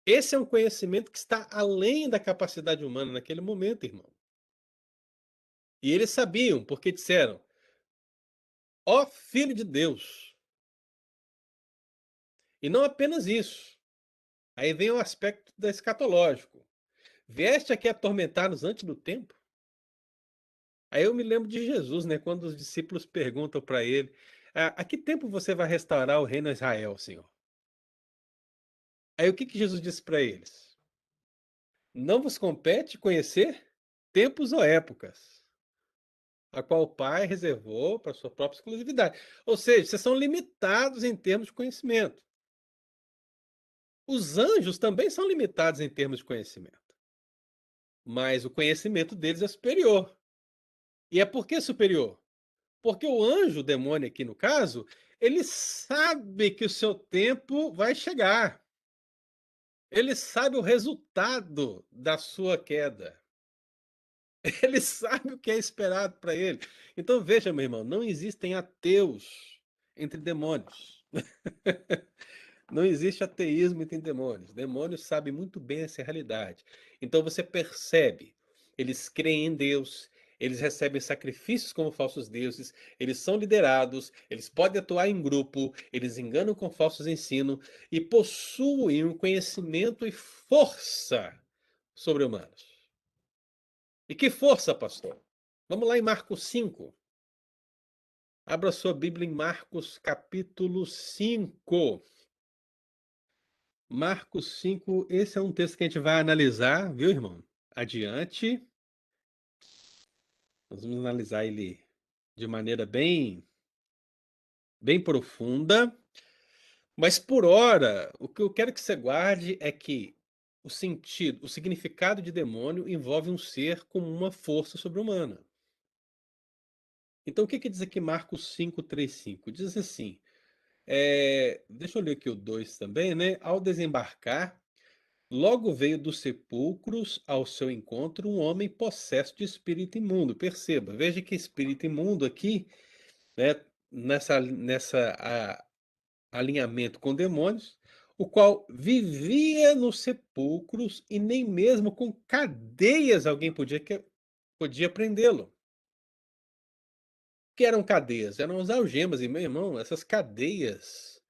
S1: Esse é um conhecimento que está além da capacidade humana naquele momento, irmão. E eles sabiam, porque disseram: ó Filho de Deus. E não apenas isso. Aí vem o aspecto da escatológico. Vieste aqui atormentar-nos antes do tempo? Aí eu me lembro de Jesus, né? Quando os discípulos perguntam para ele: a que tempo você vai restaurar o reino a Israel, Senhor? Aí o que que Jesus disse para eles? Não vos compete conhecer tempos ou épocas, a qual o Pai reservou para sua própria exclusividade. Ou seja, vocês são limitados em termos de conhecimento. Os anjos também são limitados em termos de conhecimento, mas o conhecimento deles é superior. E é por que superior? Porque o anjo, o demônio aqui no caso, ele sabe que o seu tempo vai chegar. Ele sabe o resultado da sua queda. Ele sabe o que é esperado para ele. Então veja, meu irmão, não existem ateus entre demônios. Não existe ateísmo entre demônios. Demônios sabem muito bem essa realidade. Então você percebe, eles creem em Deus, eles recebem sacrifícios como falsos deuses, eles são liderados, eles podem atuar em grupo, eles enganam com falsos ensinos e possuem um conhecimento e força sobre-humanos. E que força, pastor? Vamos lá em Marcos 5. Abra sua Bíblia em Marcos capítulo 5. Marcos 5, esse é um texto que a gente vai analisar, viu, irmão? Adiante. Nós vamos analisar ele de maneira bem profunda. Mas por hora, o que eu quero que você guarde é que o significado de demônio envolve um ser com uma força sobre-humana. Então o que diz aqui Marcos 5, 3, 5? Diz assim, deixa eu ler aqui o 2 também, né? Ao desembarcar, logo veio dos sepulcros ao seu encontro um homem possesso de espírito imundo. Perceba, veja que espírito imundo aqui, né, nessa alinhamento com demônios, o qual vivia nos sepulcros e nem mesmo com cadeias alguém podia prendê-lo. O que eram cadeias? Eram as algemas, e meu irmão, essas cadeias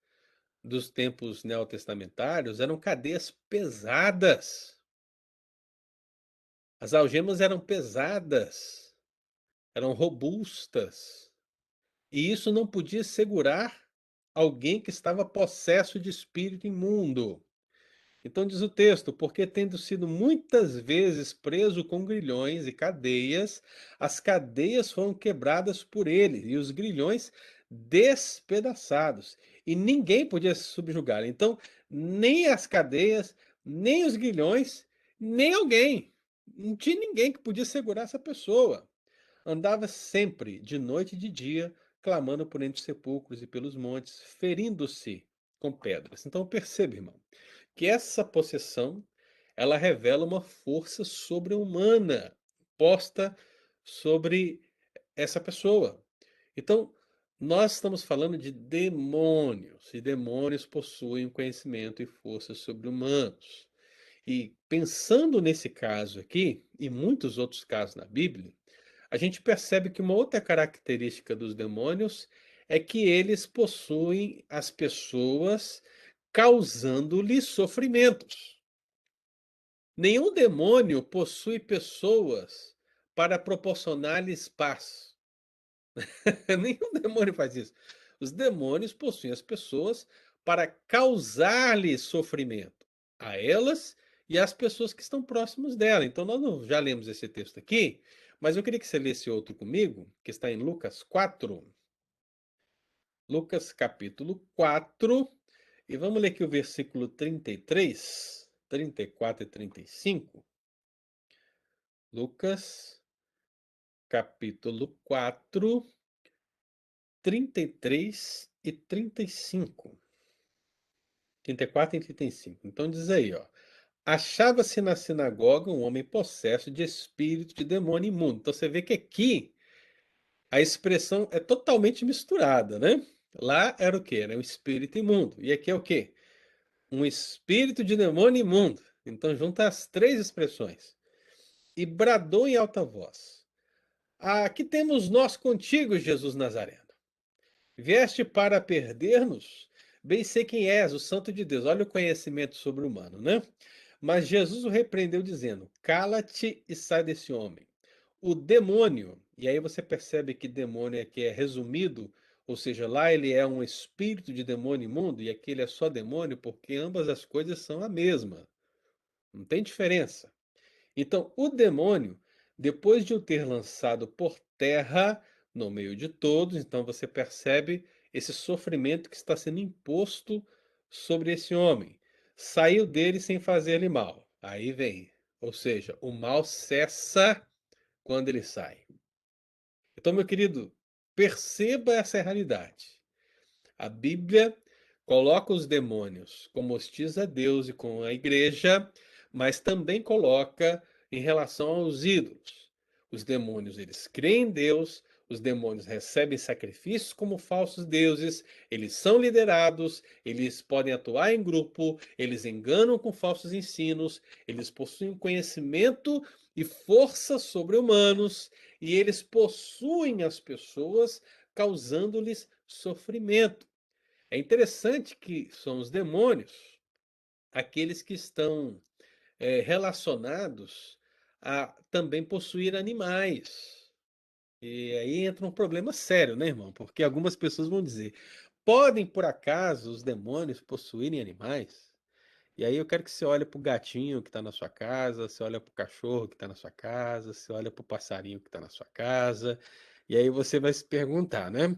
S1: dos tempos neotestamentários eram cadeias pesadas. As algemas eram pesadas, eram robustas, e isso não podia segurar alguém que estava possesso de espírito imundo. Então diz o texto, porque tendo sido muitas vezes preso com grilhões e cadeias, as cadeias foram quebradas por ele, e os grilhões despedaçados, e ninguém podia se subjugar. Então, nem as cadeias, nem os grilhões, nem alguém. Não tinha ninguém que podia segurar essa pessoa. Andava sempre, de noite e de dia, clamando por entre os sepulcros e pelos montes, ferindo-se com pedras. Então perceba, irmão, que essa possessão, ela revela uma força sobre-humana posta sobre essa pessoa. Então, nós estamos falando de demônios, e demônios possuem conhecimento e força sobre-humanos. E pensando nesse caso aqui, e muitos outros casos na Bíblia, a gente percebe que uma outra característica dos demônios é que eles possuem as pessoas causando-lhes sofrimentos. Nenhum demônio possui pessoas para proporcionar-lhes paz. Nenhum demônio faz isso. Os demônios possuem as pessoas para causar-lhes sofrimento a elas e às pessoas que estão próximas dela. Então, já lemos esse texto aqui, mas eu queria que você lesse outro comigo, que está em Lucas 4. Lucas capítulo 4. E vamos ler aqui o versículo 33, 34 e 35. Lucas capítulo 4. 33 e 35. 34 e 35. Então diz aí, ó. Achava-se na sinagoga um homem possesso de espírito de demônio imundo. Então você vê que aqui a expressão é totalmente misturada, né? Lá era o quê? Era um espírito imundo. E aqui é o quê? Um espírito de demônio imundo. Então junta as três expressões. E bradou em alta voz: aqui temos nós contigo, Jesus Nazareno. Vieste para perder-nos? Bem sei quem és, o Santo de Deus. Olha o conhecimento sobre-humano, né? Mas Jesus o repreendeu, dizendo: Cala-te e sai desse homem. O demônio, e aí você percebe que demônio aqui é resumido, ou seja, lá ele é um espírito de demônio imundo, e aqui ele é só demônio, porque ambas as coisas são a mesma. Não tem diferença. Então, o demônio, depois de o ter lançado por terra no meio de todos, então você percebe esse sofrimento que está sendo imposto sobre esse homem. Saiu dele sem fazer-lhe mal. Aí vem. Ou seja, o mal cessa quando ele sai. Então, meu querido, perceba essa realidade. A Bíblia coloca os demônios como hostis a Deus e com a igreja, mas também coloca em relação aos ídolos. Os demônios, eles creem em Deus, os demônios recebem sacrifícios como falsos deuses, eles são liderados, eles podem atuar em grupo, eles enganam com falsos ensinos, eles possuem conhecimento e força sobre-humanos, e eles possuem as pessoas, causando-lhes sofrimento. É interessante que são os demônios aqueles que estão relacionados a também possuir animais. E aí entra um problema sério, né, irmão? Porque algumas pessoas vão dizer: podem por acaso os demônios possuírem animais? E aí eu quero que você olhe para o gatinho que está na sua casa, você olha para o cachorro que está na sua casa, você olha para o passarinho que está na sua casa, e aí você vai se perguntar, né?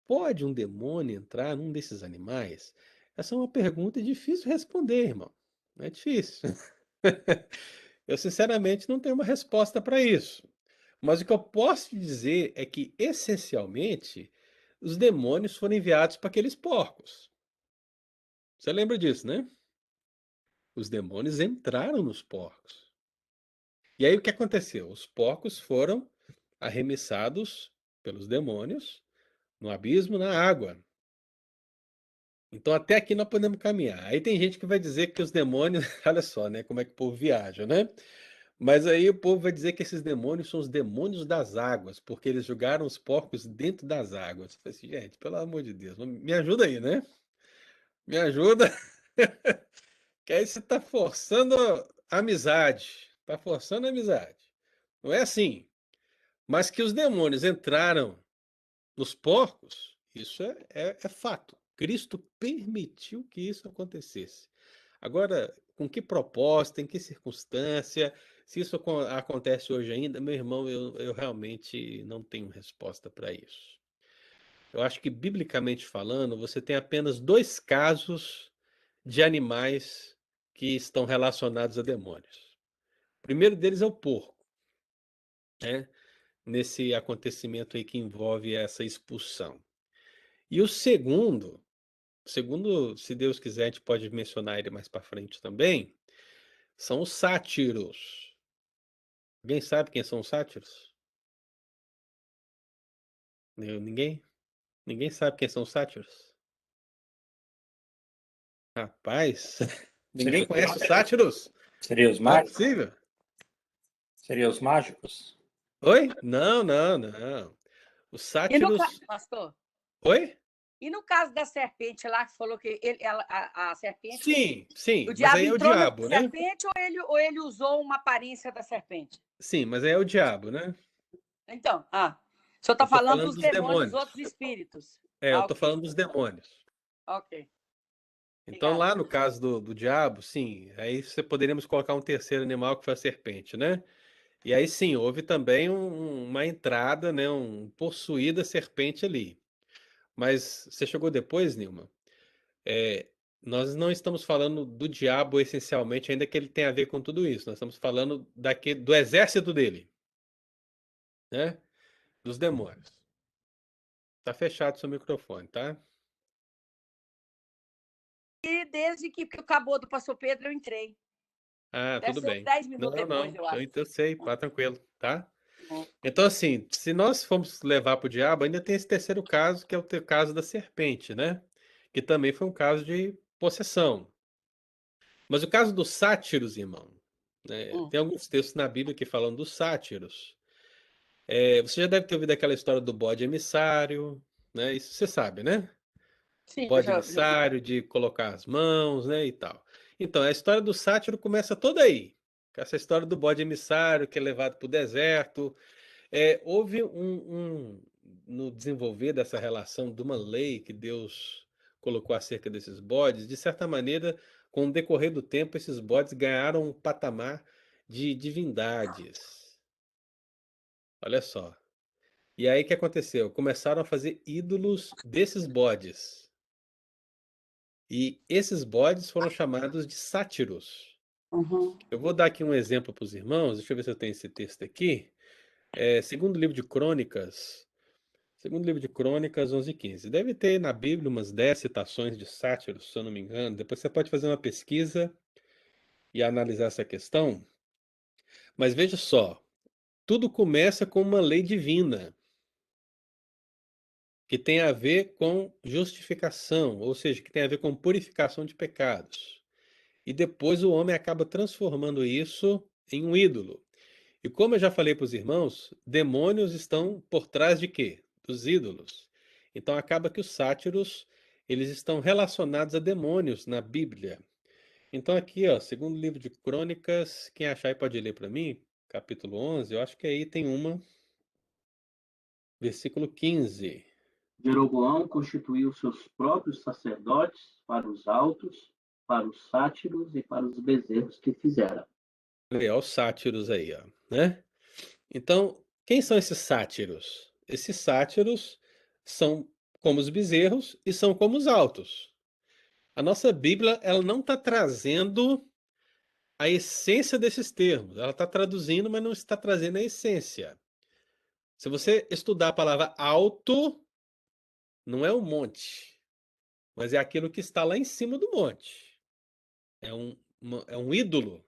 S1: Pode um demônio entrar num desses animais? Essa é uma pergunta difícil de responder, irmão. Não é difícil. Eu sinceramente não tenho uma resposta para isso. Mas o que eu posso te dizer é que, essencialmente, os demônios foram enviados para aqueles porcos. Você lembra disso, né? Os demônios entraram nos porcos. E aí o que aconteceu? Os porcos foram arremessados pelos demônios no abismo, na água. Então até aqui nós podemos caminhar. Aí tem gente que vai dizer que os demônios, olha só, né, como é que o povo viaja, né? Mas aí o povo vai dizer que esses demônios são os demônios das águas, porque eles jogaram os porcos dentro das águas. Eu falei assim, gente, pelo amor de Deus, me ajuda aí, né? Me ajuda, que aí você está forçando a amizade. Está forçando a amizade. Não é assim. Mas que os demônios entraram nos porcos, isso é fato. Cristo permitiu que isso acontecesse. Agora, com que propósito, em que circunstância, se isso acontece hoje ainda, meu irmão, eu realmente não tenho resposta para isso. Eu acho que, biblicamente falando, você tem apenas dois casos de animais que estão relacionados a demônios. O primeiro deles é o porco, né? Nesse acontecimento aí que envolve essa expulsão. E o segundo, se Deus quiser, a gente pode mencionar ele mais para frente também, são os sátiros. Alguém sabe quem são os sátiros? Ninguém? Ninguém sabe quem são os sátiros? Rapaz, ninguém
S3: Seria,
S1: conhece os sátiros?
S3: seria os
S1: Não é
S3: mágicos?
S1: possível.
S3: Seria os mágicos?
S1: Oi? Não, não, não. Os
S6: E no
S1: sátiros.
S6: pastor?
S1: Oi?
S6: E no caso da serpente lá, que falou que a serpente,
S1: Sim, sim,
S6: o
S1: mas
S6: diabo
S1: aí é o
S6: entrou na
S1: diabo, né?
S6: serpente ou ele usou uma aparência da serpente?
S1: Sim, mas aí é o diabo, né?
S6: Então, o senhor está
S1: Eu tô
S6: falando
S1: falando
S6: dos
S1: dos
S6: demônios, dos
S1: demônios.
S6: outros espíritos.
S1: Eu tô
S6: Ok,
S1: falando dos demônios.
S6: ok.
S1: Então,
S6: Obrigada.
S1: lá no caso do diabo, sim, aí você poderíamos colocar um terceiro animal que foi a serpente, né? E aí sim, houve também uma entrada, né, um possuída serpente ali. Mas você chegou depois, Nilma? É, nós não estamos falando do diabo essencialmente, ainda que ele tenha a ver com tudo isso. Nós estamos falando do exército dele, né? Dos demônios. Tá fechado seu microfone, tá?
S6: E desde que acabou do pastor Pedro, eu entrei.
S1: Ah,
S6: Deve
S1: tudo
S6: ser uns
S1: bem.
S6: 10
S1: Não,
S6: minutos depois,
S1: não,
S6: eu acho.
S1: eu sei, tá tranquilo, tá?
S6: Uhum.
S1: Então, assim, se nós formos levar para o diabo, ainda tem esse terceiro caso, que é o caso da serpente, né? Que também foi um caso de possessão. Mas o caso dos sátiros, irmão, né?
S6: Hum.
S1: Tem alguns textos na Bíblia que falam dos sátiros. Você já deve ter ouvido aquela história do bode emissário, né? Isso você sabe, né?
S6: Sim,
S1: Bode
S6: já vi.
S1: emissário, de colocar as mãos, né, e tal. Então, a história do sátiro começa toda aí. Com essa história do bode emissário que é levado para o deserto. Houve no desenvolver dessa relação de uma lei que Deus colocou acerca desses bodes, de certa maneira, com o decorrer do tempo, esses bodes ganharam um patamar de divindades. Olha só. E aí o que aconteceu? Começaram a fazer ídolos desses bodes. E esses bodes foram chamados de sátiros.
S6: Uhum.
S1: Eu vou dar aqui um exemplo para os irmãos, deixa eu ver se eu tenho esse texto aqui. Segundo livro de Crônicas, segundo livro de Crônicas 11:15. Deve ter na Bíblia umas 10 citações de sátiros, se eu não me engano. Depois você pode fazer uma pesquisa e analisar essa questão. Mas veja só, tudo começa com uma lei divina, que tem a ver com justificação, ou seja, que tem a ver com purificação de pecados. E depois o homem acaba transformando isso em um ídolo. E como eu já falei para os irmãos, demônios estão por trás de quê? Dos ídolos. Então acaba que os sátiros, eles estão relacionados a demônios na Bíblia. Então aqui, ó, segundo livro de Crônicas, quem achar aí pode ler para mim, capítulo 11, eu acho que aí tem uma, versículo 15.
S2: Jeroboão constituiu seus próprios sacerdotes para os altos, para os sátiros e para os bezerros que fizera.
S1: Olha os sátiros aí, ó, né? Então, quem são esses sátiros? Esses sátiros são como os bezerros e são como os altos. A nossa Bíblia, ela não está trazendo a essência desses termos. Ela está traduzindo, mas não está trazendo a essência. Se você estudar a palavra alto, não é um monte, mas é aquilo que está lá em cima do monte. É um ídolo.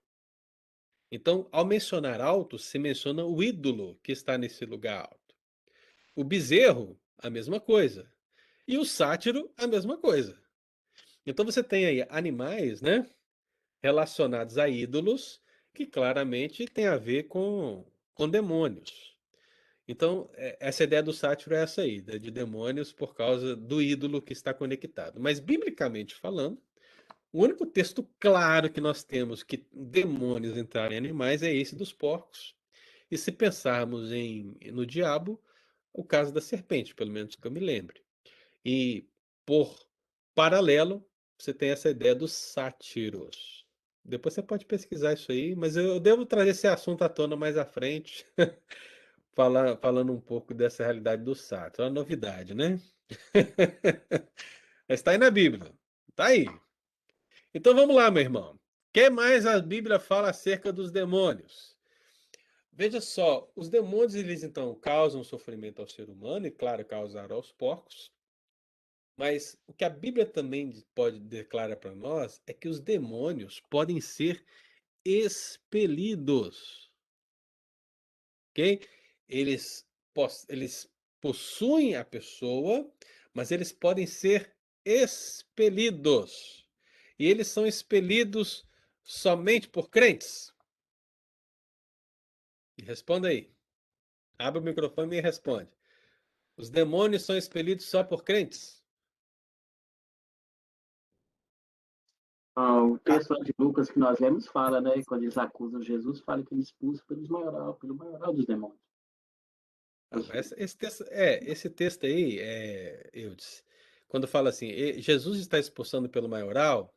S1: Então, ao mencionar alto, se menciona o ídolo que está nesse lugar alto. O bezerro, a mesma coisa. E o sátiro, a mesma coisa. Então você tem aí animais, né, relacionados a ídolos que claramente tem a ver com demônios. Então, essa ideia do sátiro é essa aí, de demônios por causa do ídolo que está conectado. Mas, biblicamente falando, o único texto claro que nós temos que demônios entrarem em animais é esse dos porcos. E se pensarmos no diabo, o caso da serpente, pelo menos que eu me lembre. E, por paralelo, você tem essa ideia dos sátiros. Depois você pode pesquisar isso aí, mas eu devo trazer esse assunto à tona mais à frente, falando um pouco dessa realidade do sátiro. É uma novidade, né? Mas está aí na Bíblia. Está aí. Então vamos lá, meu irmão. O que mais a Bíblia fala acerca dos demônios? Veja só, os demônios eles então causam sofrimento ao ser humano e claro, causaram aos porcos. Mas o que a Bíblia também pode declarar para nós é que os demônios podem ser expelidos, ok? Eles possuem a pessoa, mas eles podem ser expelidos. E eles são expelidos somente por crentes? E responda aí. Abre o microfone e responde. Os demônios são expelidos só por crentes?
S2: O texto lá de Lucas que nós lemos fala, né? Quando eles acusam Jesus, fala que ele expulsa pelo maioral dos demônios.
S1: Ah, mas esse texto aí, Eudes, quando fala assim, Jesus está expulsando pelo maioral,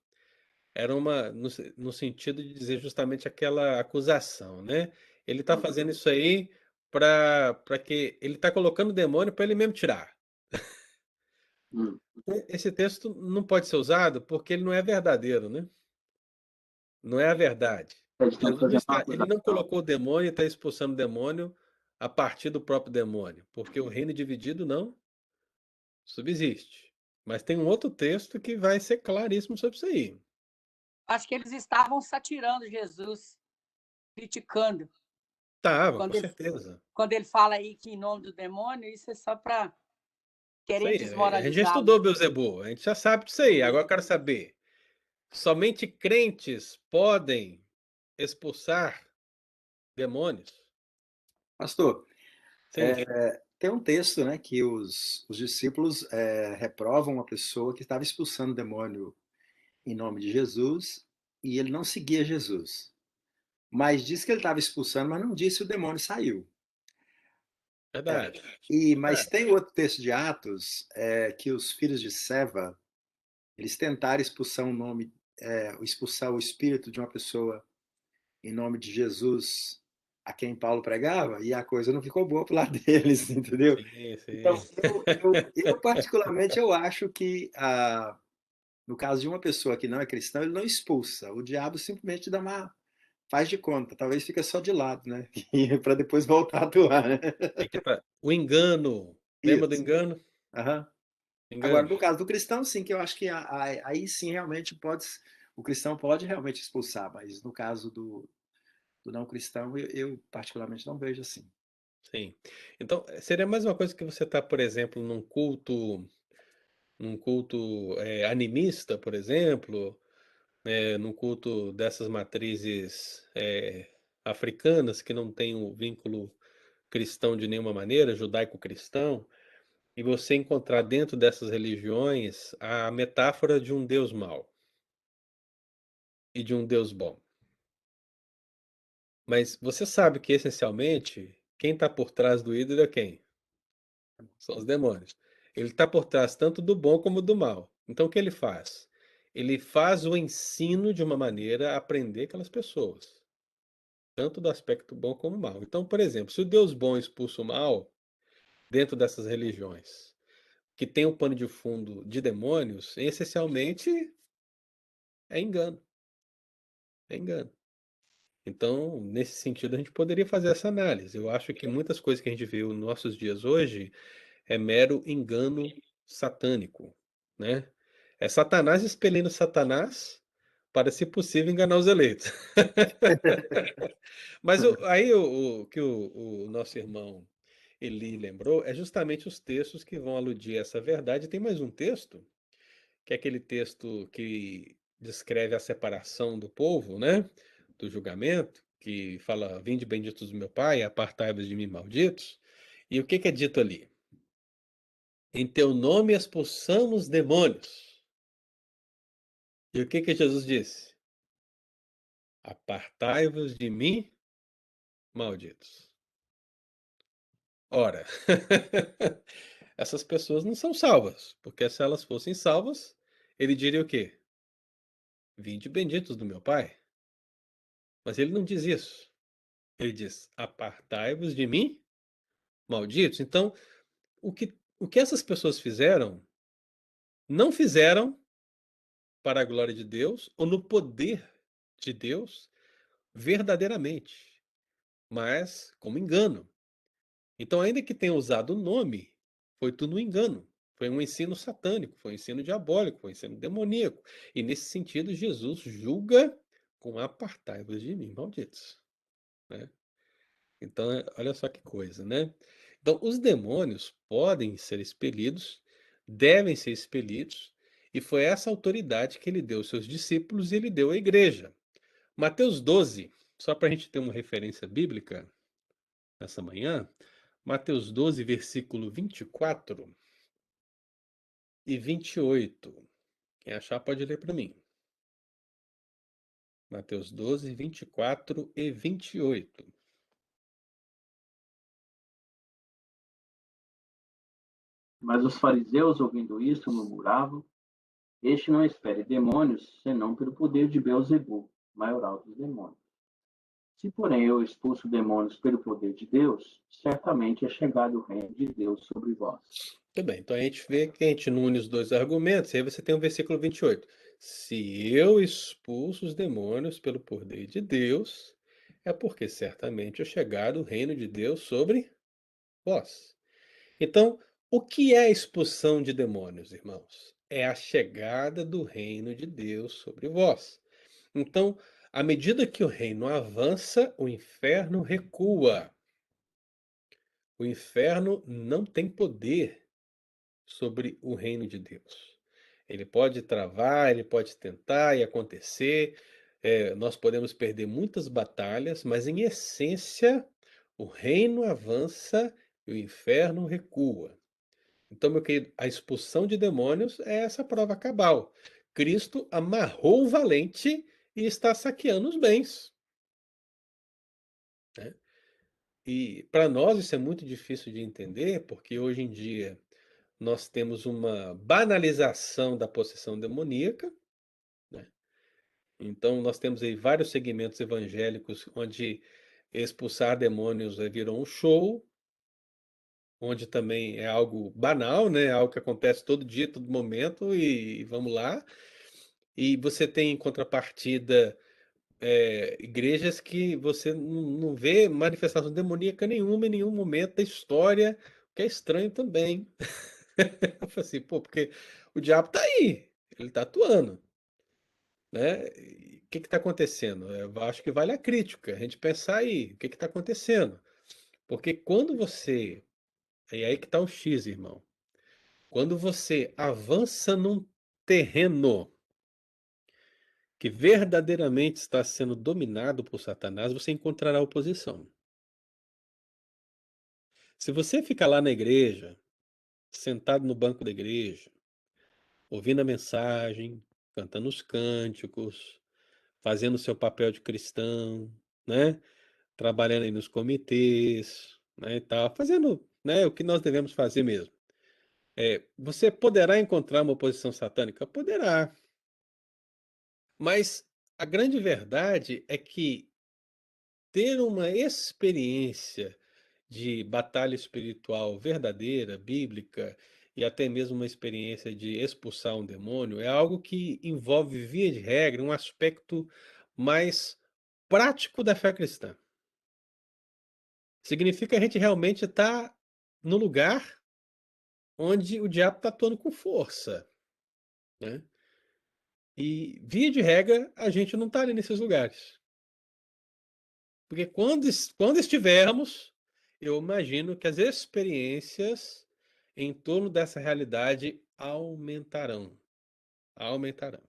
S1: era no sentido de dizer justamente aquela acusação, né? Ele está fazendo isso aí para que ele está colocando o demônio para ele mesmo tirar.
S2: Hum.
S1: Esse texto não pode ser usado porque ele não é verdadeiro, né? Não é a verdade.
S2: Eles estão
S1: Jesus
S2: fazendo uma
S1: ele não
S2: acusação.
S1: colocou o demônio e está expulsando o demônio a partir do próprio demônio, porque o reino dividido não subsiste. Mas tem um outro texto que vai ser claríssimo sobre isso aí.
S6: Acho que eles estavam satirando Jesus, criticando.
S1: Tava, com
S6: Quando ele,
S1: certeza.
S6: quando ele fala aí que em nome do demônio, isso é só para
S1: Isso
S6: querer
S1: aí. A gente já
S6: desmoralizá-lo.
S1: estudou Beelzebub, a gente já sabe disso aí. Agora eu quero saber: somente crentes podem expulsar demônios?
S5: Pastor,
S1: Sim.
S5: Tem um texto, né, que os discípulos reprovam uma pessoa que estava expulsando o demônio em nome de Jesus e ele não seguia Jesus. Mas diz que ele estava expulsando, mas não disse se o demônio saiu.
S1: Verdade.
S5: Mas tem outro texto de Atos que os filhos de Seva eles tentaram expulsar o espírito de uma pessoa em nome de Jesus a quem Paulo pregava e a coisa não ficou boa pro lado deles, entendeu?
S1: Sim,
S5: Então,
S1: sim.
S5: eu particularmente, eu acho que, no caso de uma pessoa que não é cristã, ele não expulsa. O diabo simplesmente faz de conta. Talvez fica só de lado, né? Para depois voltar a atuar, né?
S1: O engano. Lembra do
S5: Isso.
S1: engano?
S5: Aham. Agora,
S1: Engano.
S5: no caso do cristão, sim, que eu acho que aí sim realmente o cristão pode realmente expulsar, mas no caso do não cristão, eu particularmente não vejo assim.
S1: Sim. Então, seria mais uma coisa que você está, por exemplo, num culto animista, por exemplo, num culto dessas matrizes africanas que não tem o vínculo cristão de nenhuma maneira, judaico-cristão, e você encontrar dentro dessas religiões a metáfora de um Deus mau e de um Deus bom. Mas você sabe que, essencialmente, quem está por trás do ídolo é quem? São os demônios. Ele está por trás tanto do bom como do mal. Então, o que ele faz? Ele faz o ensino de uma maneira a aprender aquelas pessoas, tanto do aspecto bom como mal. Então, por exemplo, se o Deus bom expulsa o mal dentro dessas religiões, que tem um pano de fundo de demônios, essencialmente é engano. É engano. Então, nesse sentido, a gente poderia fazer essa análise. Eu acho que muitas coisas que a gente vê nos nossos dias hoje é mero engano satânico, né? É Satanás expelindo Satanás para, se possível, enganar os eleitos. Mas aí o que o nosso irmão Eli lembrou é justamente os textos que vão aludir a essa verdade. Tem mais um texto, que é aquele texto que descreve a separação do povo, né? Do julgamento, que fala: Vinde benditos do meu Pai, apartai-vos de mim, malditos. E o que que é dito ali? Em teu nome expulsamos demônios. E o que que Jesus disse? Apartai-vos de mim, malditos. Ora, essas pessoas não são salvas, porque se elas fossem salvas, ele diria o quê? Vinde benditos do meu Pai. Mas ele não diz isso. Ele diz: apartai-vos de mim, malditos. Então, o que essas pessoas fizeram, não fizeram para a glória de Deus ou no poder de Deus verdadeiramente, mas como engano. Então, ainda que tenha usado o nome, foi tudo um engano. Foi um ensino satânico, foi um ensino diabólico, foi um ensino demoníaco. E nesse sentido, Jesus julga com apartai-vos de mim, malditos. Né? Então, olha só que coisa, né? Então, os demônios podem ser expelidos, devem ser expelidos, e foi essa autoridade que ele deu aos seus discípulos e ele deu à igreja. Mateus 12, só para a gente ter uma referência bíblica nessa manhã, Mateus 12, versículo 24 e 28. Quem achar pode ler para mim. Mateus 12, 24 e 28.
S2: Mas os fariseus, ouvindo isso, murmuravam: Este não espere demônios, senão pelo poder de Beelzebul, maioral dos demônios. Se, porém, eu expulso demônios pelo poder de Deus, certamente é chegado o reino de Deus sobre vós.
S1: Tudo bem, então a gente vê que a gente não une os dois argumentos, e aí você tem o versículo 28. Se eu expulso os demônios pelo poder de Deus, é porque certamente é chegado o reino de Deus sobre vós. Então, o que é a expulsão de demônios, irmãos? É a chegada do reino de Deus sobre vós. Então, à medida que o reino avança, o inferno recua. O inferno não tem poder sobre o reino de Deus. Ele pode travar, ele pode tentar e acontecer. Nós podemos perder muitas batalhas, mas em essência, o reino avança e o inferno recua. Então, meu querido, a expulsão de demônios é essa prova cabal. Cristo amarrou o valente e está saqueando os bens, né? E para nós isso é muito difícil de entender, porque hoje em dia nós temos uma banalização da possessão demoníaca, né? Então nós temos aí vários segmentos evangélicos onde expulsar demônios virou um show, onde também é algo banal, né? Algo que acontece todo dia, todo momento, e vamos lá. E você tem em contrapartida igrejas que você não vê manifestação demoníaca nenhuma em nenhum momento da história, o que é estranho também. Eu falei assim, pô, porque o diabo tá aí, ele tá atuando, né? E o que que tá acontecendo? Eu acho que vale a crítica, a gente pensar aí, o que que tá acontecendo? Porque quando você, e aí que tá o X, irmão, quando você avança num terreno que verdadeiramente está sendo dominado por Satanás, você encontrará oposição. Se você ficar lá na igreja, sentado no banco da igreja, ouvindo a mensagem, cantando os cânticos, fazendo o seu papel de cristão, né? Trabalhando aí nos comitês, né, e tal, fazendo, né, o que nós devemos fazer mesmo. Você poderá encontrar uma oposição satânica? Poderá. Mas a grande verdade é que ter uma experiência de batalha espiritual verdadeira, bíblica, e até mesmo uma experiência de expulsar um demônio, é algo que envolve, via de regra, um aspecto mais prático da fé cristã. Significa a gente realmente estar no lugar onde o diabo está atuando com força, né? E, via de regra, a gente não está ali nesses lugares. Porque quando estivermos, eu imagino que as experiências em torno dessa realidade aumentarão. Aumentarão,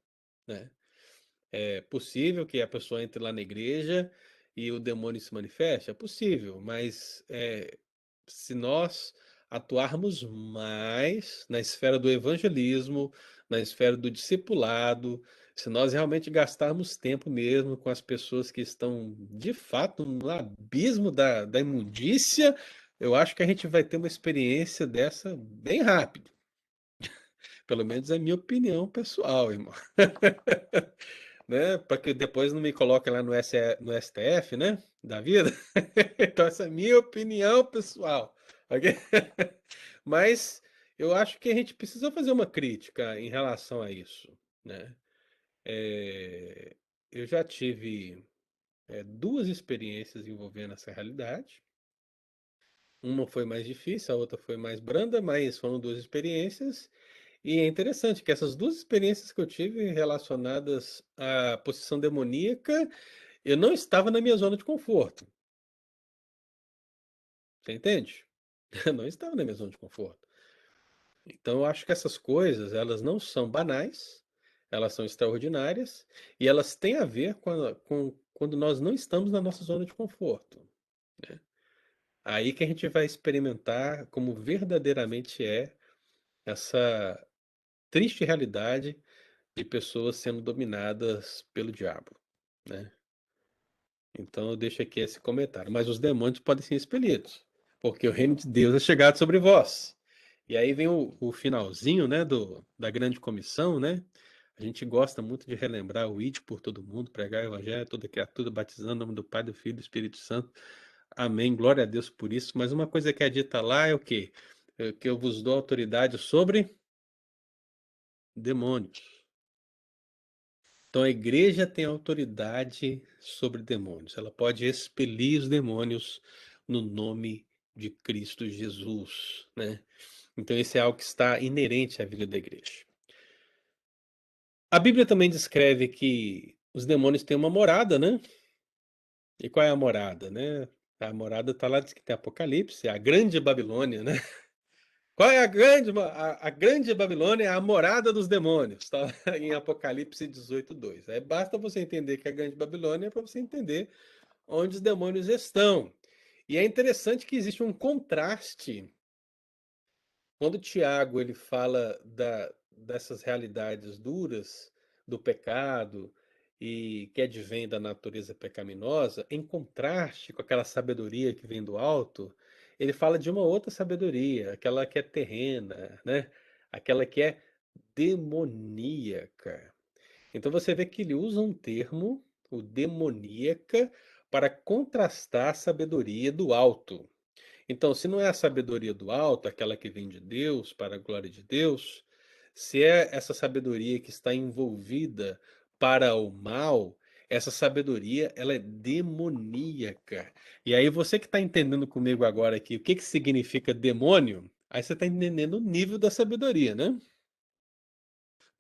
S1: né? É possível que a pessoa entre lá na igreja e o demônio se manifeste? É possível, mas se nós atuarmos mais na esfera do evangelismo, na esfera do discipulado, se nós realmente gastarmos tempo mesmo com as pessoas que estão de fato no abismo da imundícia, eu acho que a gente vai ter uma experiência dessa bem rápido. Pelo menos é a minha opinião pessoal, irmão. Né? Para que depois não me coloquem lá no STF, né? Da vida. Então, essa é a minha opinião pessoal. Ok? Mas eu acho que a gente precisa fazer uma crítica em relação a isso, né? Eu já tive duas experiências envolvendo essa realidade. Uma foi mais difícil, a outra foi mais branda, mas foram duas experiências. E é interessante que essas duas experiências que eu tive relacionadas à possessão demoníaca, eu não estava na minha zona de conforto. Você entende? Eu não estava na minha zona de conforto. Então eu acho que essas coisas, elas não são banais, elas são extraordinárias e elas têm a ver com quando nós não estamos na nossa zona de conforto, né? Aí que a gente vai experimentar como verdadeiramente é essa triste realidade de pessoas sendo dominadas pelo diabo, né? Então eu deixo aqui esse comentário. Mas os demônios podem ser expelidos, porque o reino de Deus é chegado sobre vós. E aí vem o finalzinho, né, da grande comissão, né? A gente gosta muito de relembrar o ide por todo mundo, pregar o evangelho, toda criatura, batizando em nome do Pai, do Filho e do Espírito Santo. Amém. Glória a Deus por isso. Mas uma coisa que é dita lá é o quê? É que eu vos dou autoridade sobre demônios. Então a igreja tem autoridade sobre demônios. Ela pode expelir os demônios no nome de Cristo Jesus, né? Então isso é algo que está inerente à vida da igreja. A Bíblia também descreve que os demônios têm uma morada, né? E qual é a morada, né? A morada está lá, diz que tem Apocalipse, a grande Babilônia, né? Qual é a grande Babilônia? É a morada dos demônios, está em Apocalipse 18:2. Aí basta você entender que a grande Babilônia é para você entender onde os demônios estão. E é interessante que existe um contraste quando Tiago ele fala dessas realidades duras do pecado e que advém da natureza pecaminosa, em contraste com aquela sabedoria que vem do alto, ele fala de uma outra sabedoria, aquela que é terrena, né? Aquela que é demoníaca. Então você vê que ele usa um termo, o demoníaca, para contrastar a sabedoria do alto. Então, se não é a sabedoria do alto, aquela que vem de Deus, para a glória de Deus, se é essa sabedoria que está envolvida para o mal, essa sabedoria ela é demoníaca. E aí você que está entendendo comigo agora aqui o que que significa demônio, aí você está entendendo o nível da sabedoria, né?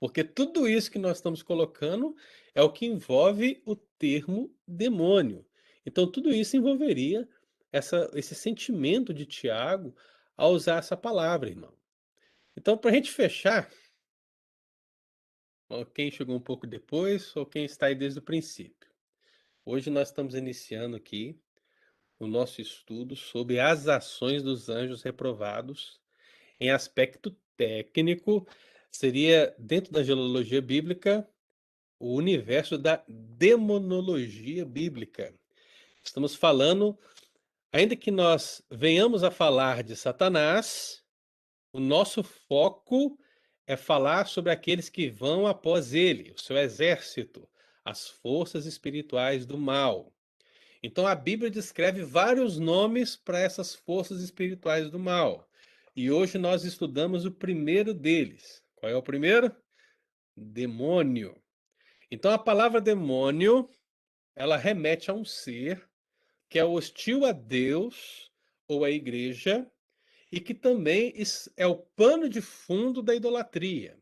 S1: Porque tudo isso que nós estamos colocando é o que envolve o termo demônio. Então, tudo isso envolveria esse sentimento de Tiago ao usar essa palavra, irmão. Então, para a gente fechar, ó, quem chegou um pouco depois ou quem está aí desde o princípio. Hoje nós estamos iniciando aqui o nosso estudo sobre as ações dos anjos reprovados em aspecto técnico, seria dentro da genealogia bíblica o universo da demonologia bíblica. Estamos falando, ainda que nós venhamos a falar de Satanás, o nosso foco é falar sobre aqueles que vão após ele, o seu exército, as forças espirituais do mal. Então a Bíblia descreve vários nomes para essas forças espirituais do mal. E hoje nós estudamos o primeiro deles. Qual é o primeiro? Demônio. Então a palavra demônio, ela remete a um ser que é hostil a Deus ou à igreja e que também é o pano de fundo da idolatria.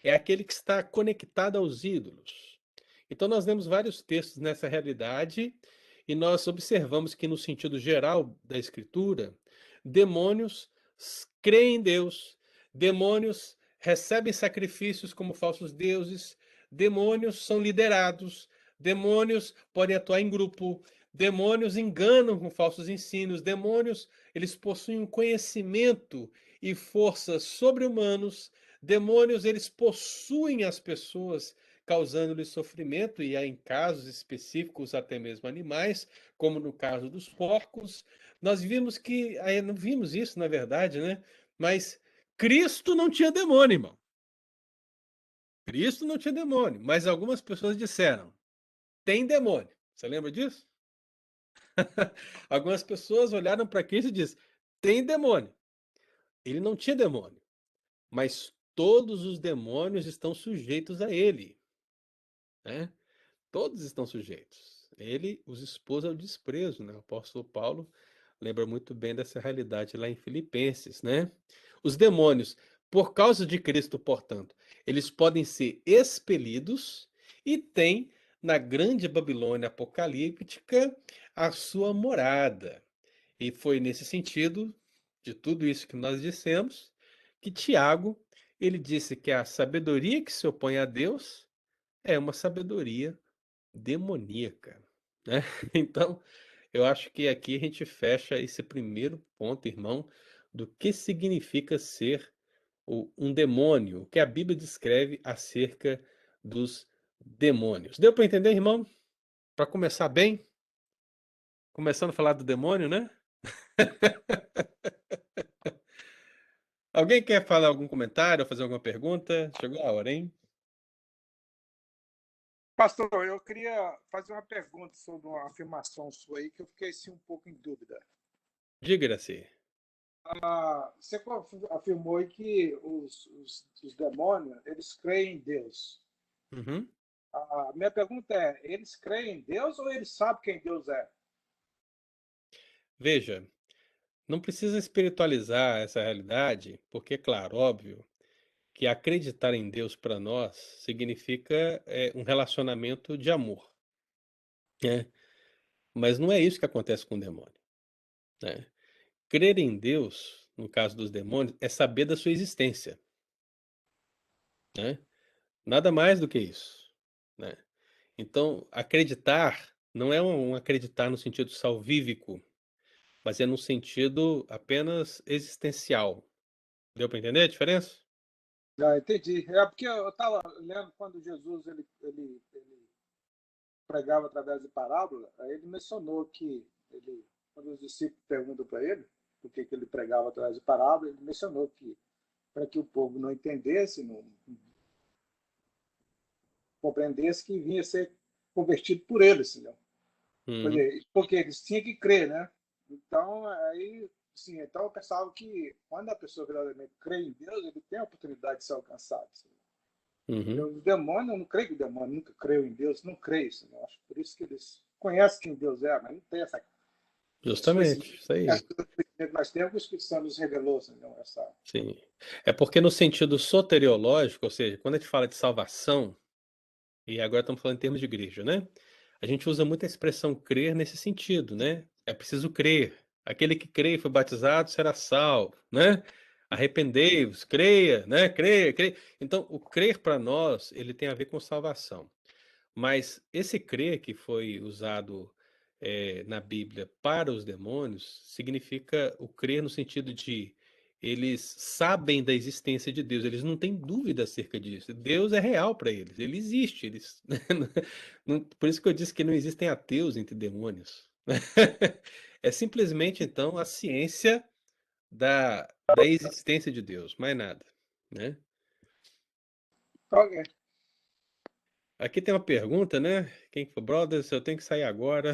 S1: É aquele que está conectado aos ídolos. Então nós vemos vários textos nessa realidade e nós observamos que no sentido geral da escritura, demônios creem em Deus, demônios recebem sacrifícios como falsos deuses, demônios são liderados, demônios podem atuar em grupo, demônios enganam com falsos ensinos, demônios eles possuem um conhecimento e forças sobre-humanos, demônios eles possuem as pessoas causando-lhes sofrimento, e há em casos específicos até mesmo animais, como no caso dos porcos. Nós vimos que, aí não vimos isso na verdade, né? Mas Cristo não tinha demônio, irmão. Cristo não tinha demônio, mas algumas pessoas disseram, tem demônio. Você lembra disso? Algumas pessoas olharam para Cristo e disseram, tem demônio. Ele não tinha demônio, mas todos os demônios estão sujeitos a ele, né? Todos estão sujeitos. Ele os expôs ao desprezo, né? O apóstolo Paulo lembra muito bem dessa realidade lá em Filipenses, né? Os demônios, por causa de Cristo, portanto, eles podem ser expelidos e têm na grande Babilônia apocalíptica a sua morada. E foi nesse sentido, de tudo isso que nós dissemos, que Tiago, ele disse que a sabedoria que se opõe a Deus é uma sabedoria demoníaca, né? Então, eu acho que aqui a gente fecha esse primeiro ponto, irmão, do que significa ser um demônio, o que a Bíblia descreve acerca dos demônios. Deu para entender, irmão? Para começar bem, começando a falar do demônio, né? Alguém quer falar algum comentário ou fazer alguma pergunta? Chegou a hora, hein?
S7: Pastor, eu queria fazer uma pergunta sobre uma afirmação sua aí que eu fiquei assim, um pouco em dúvida.
S1: Diga-se.
S7: Você afirmou aí que os demônios, eles creem em Deus.
S1: Uhum.
S7: A minha pergunta é, eles creem em Deus ou eles sabem quem Deus é?
S1: Veja, não precisa espiritualizar essa realidade, porque, claro, óbvio, que acreditar em Deus para nós significa um relacionamento de amor, né? Mas não é isso que acontece com o demônio, né? Crer em Deus, no caso dos demônios, é saber da sua existência, né? Nada mais do que isso, né? Então, acreditar não é um acreditar no sentido salvífico, mas é num sentido apenas existencial. Deu para entender a diferença?
S7: Entendi. É porque eu estava lendo quando Jesus ele pregava através de parábola, aí ele mencionou que quando os discípulos perguntam para ele por que ele pregava através de parábola, ele mencionou que para que o povo não entendesse, não compreendesse que vinha ser convertido por eles, entendeu?
S1: Uhum.
S7: Porque eles tinham que crer, né? Então, aí, sim, então eu pensava que quando a pessoa verdadeiramente crê em Deus, ele tem a oportunidade de ser alcançado.
S1: Uhum.
S7: O demônio, eu não creio que o demônio nunca creu em Deus, não creio. Eu acho por isso que eles conhecem quem Deus é, mas não tem esse
S1: Justamente, isso aí.
S7: conhecimento que nós temos, que o Espírito Santo nos revelou,
S1: Sim. É porque no sentido soteriológico, ou seja, quando a gente fala de salvação, e agora estamos falando em termos de igreja, né? A gente usa muito a expressão crer nesse sentido, né? É preciso crer. Aquele que crê e foi batizado será salvo, né? Arrependei-vos, creia, né? Creia, creia. Então, o crer para nós, ele tem a ver com salvação. Mas esse crer que foi usado na Bíblia para os demônios significa o crer no sentido de eles sabem da existência de Deus, eles não têm dúvida acerca disso. Deus é real para eles, ele existe. Eles... Por isso que eu disse que não existem ateus entre demônios. É simplesmente, então, a ciência da existência de Deus, mais nada, né?
S7: Ok.
S1: Aqui tem uma pergunta, né? Quem for brothers, eu tenho que sair agora.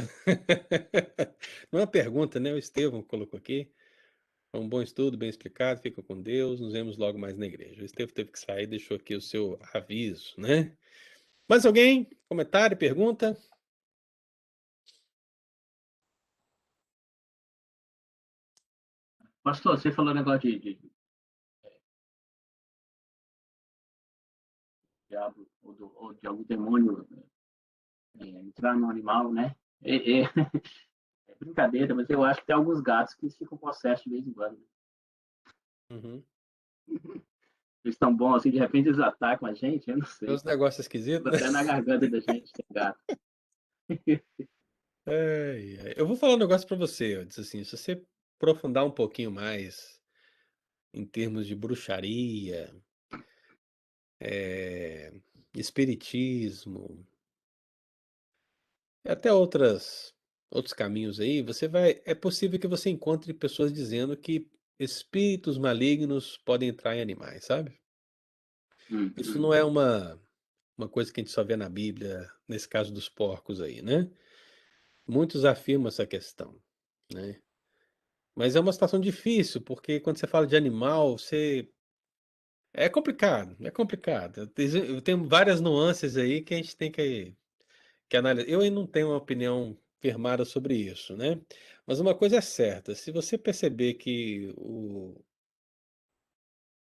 S1: Não é uma pergunta, né? O Estevão colocou aqui. Foi um bom estudo, bem explicado. Fica com Deus. Nos vemos logo mais na igreja. O Estevão teve que sair, deixou aqui o seu aviso, né? Mais alguém? Comentário, pergunta?
S2: Pastor, você falou negócio diabo ou de algum demônio entrar no animal, né? É brincadeira, mas eu acho que tem alguns gatos que ficam possessos de vez em quando.
S1: Uhum.
S2: Eles estão bons assim, de repente eles atacam a gente, eu não
S1: É
S2: sei.
S1: uns negócios esquisitos, né?
S2: Até na garganta da gente tem gato.
S1: Ai, ai. Eu vou falar um negócio pra você. Eu disse assim, se você aprofundar um pouquinho mais em termos de bruxaria, espiritismo, e até outros caminhos aí, é possível que você encontre pessoas dizendo que espíritos malignos podem entrar em animais, sabe? Isso não é uma coisa que a gente só vê na Bíblia, nesse caso dos porcos aí, né? Muitos afirmam essa questão, né? Mas é uma situação difícil, porque quando você fala de animal, você é complicado, é complicado. Eu tenho várias nuances aí que a gente tem que analisar. Eu ainda não tenho uma opinião firmada sobre isso, né? Mas uma coisa é certa, se você perceber que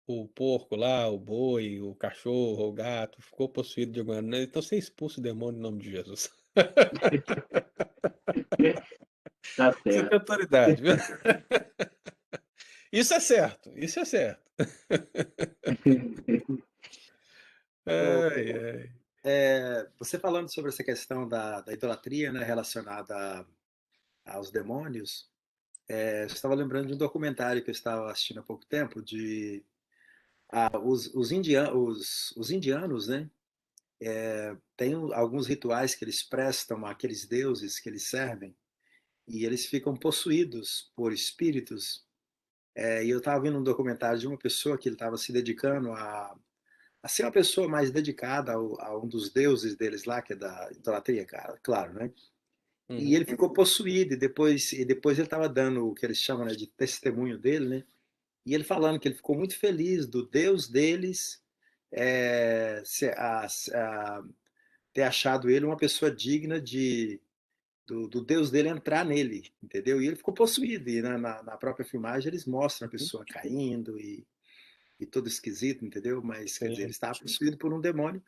S1: o porco lá, o boi, o cachorro, o gato ficou possuído de alguma maneira, então você expulsa o demônio em nome de Jesus.
S2: Tá
S1: Você
S2: certo.
S1: tem autoridade, viu? Isso é certo, isso é certo. Ai, ai.
S5: Você falando sobre essa questão da idolatria, né, relacionada aos demônios, eu estava lembrando de um documentário que eu estava assistindo há pouco tempo de os indianos, né, têm alguns rituais que eles prestam àqueles deuses que eles servem e eles ficam possuídos por espíritos. E eu estava vendo um documentário de uma pessoa que ele estava se dedicando a ser uma pessoa mais dedicada a um dos deuses deles lá, que é da idolatria, cara, claro, né? E
S1: Uhum.
S5: ele ficou possuído, e depois ele estava dando o que eles chamam, né, de testemunho dele, né? E ele falando que ele ficou muito feliz do Deus deles ter achado ele uma pessoa digna do Deus dele entrar nele, entendeu? E ele ficou possuído, e na própria filmagem eles mostram a pessoa caindo e todo esquisito, entendeu? Mas, quer dizer, ele
S1: Sim,
S5: estava possuído por um demônio,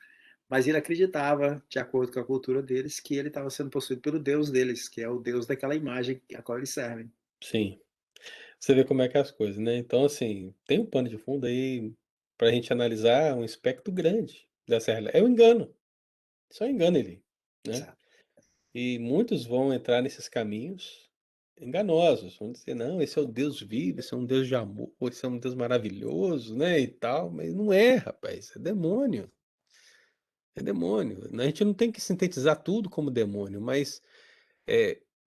S5: mas ele acreditava, de acordo com a cultura deles, que ele estava sendo possuído pelo Deus deles, que é o Deus daquela imagem a qual eles servem.
S1: sim. Você vê como é que é as coisas, né? Então, assim, tem um pano de fundo aí pra gente analisar um espectro grande dessa realidade. É um engano, só engano ele, né?
S5: Exato.
S1: E muitos vão entrar nesses caminhos enganosos. Vão dizer, não, esse é o Deus vivo, esse é um Deus de amor, esse é um Deus maravilhoso, né, e tal, mas não é, rapaz, é demônio. É demônio. A gente não tem que sintetizar tudo como demônio, mas,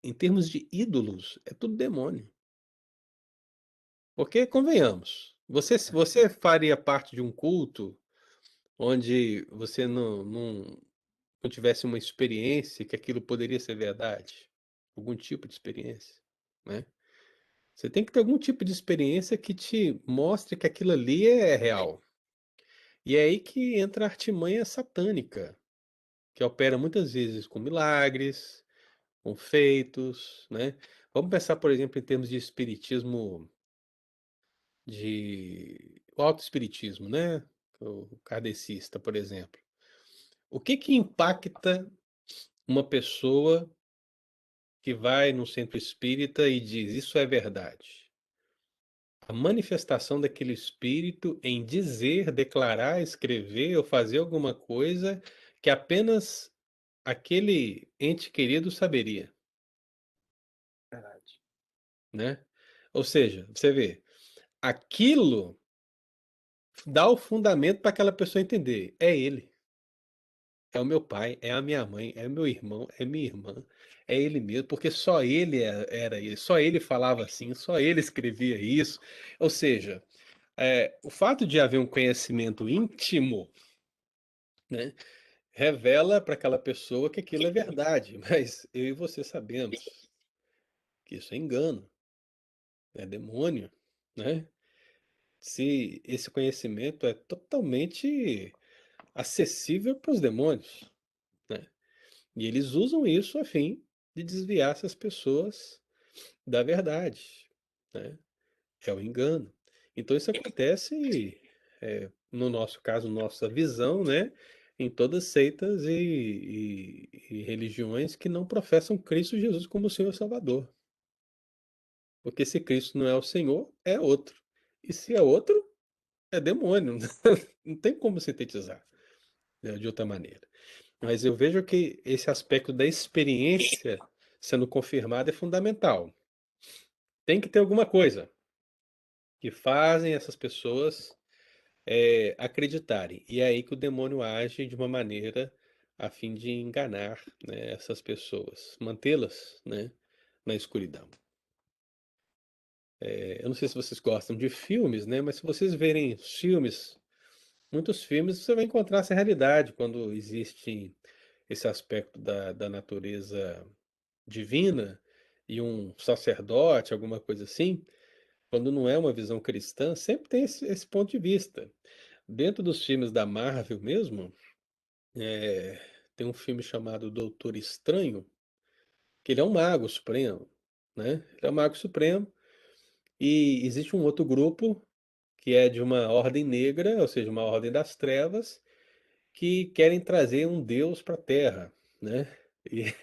S1: em termos de ídolos, é tudo demônio. Porque convenhamos, você faria parte de um culto onde você não tivesse uma experiência que aquilo poderia ser verdade? Algum tipo de experiência, né? Você tem que ter algum tipo de experiência que te mostre que aquilo ali é real. E é aí que entra a artimanha satânica, que opera muitas vezes com milagres, com feitos, né. Vamos pensar, por exemplo, em termos de espiritismo, de o autoespiritismo, né, o kardecista, por exemplo. O que que impacta uma pessoa que vai num centro espírita e diz: "Isso é verdade"? A manifestação daquele espírito em dizer, declarar, escrever ou fazer alguma coisa que apenas aquele ente querido saberia,
S5: Verdade.
S1: né. Ou seja, você vê, aquilo dá o fundamento para aquela pessoa entender: é ele, é o meu pai, é a minha mãe, é meu irmão, é minha irmã, é ele mesmo, porque só ele era ele, só ele falava assim, só ele escrevia isso. Ou seja, o fato de haver um conhecimento íntimo, né, revela para aquela pessoa que aquilo é verdade, mas eu e você sabemos que isso é engano, é demônio, né. Se esse conhecimento é totalmente acessível para os demônios, né. E eles usam isso a fim de desviar essas pessoas da verdade, né. É o engano. Então isso acontece, no nosso caso, nossa visão, né, em todas seitas e religiões que não professam Cristo Jesus como Senhor e Salvador. Porque se Cristo não é o Senhor, é outro. E se é outro, é demônio. Não tem como sintetizar, né, de outra maneira. Mas eu vejo que esse aspecto da experiência sendo confirmada é fundamental. Tem que ter alguma coisa que fazem essas pessoas, acreditarem. E é aí que o demônio age de uma maneira a fim de enganar, né, essas pessoas, mantê-las, né, na escuridão. Eu não sei se vocês gostam de filmes, né, mas se vocês verem os filmes, muitos filmes, você vai encontrar essa realidade quando existe esse aspecto da natureza divina e um sacerdote, alguma coisa assim, quando não é uma visão cristã, sempre tem esse ponto de vista. Dentro dos filmes da Marvel mesmo, eh, tem um filme chamado Doutor Estranho, que ele é um mago supremo, né, ele é um mago supremo, e existe um outro grupo que é de uma ordem negra, ou seja, uma ordem das trevas, que querem trazer um deus para a Terra, né. E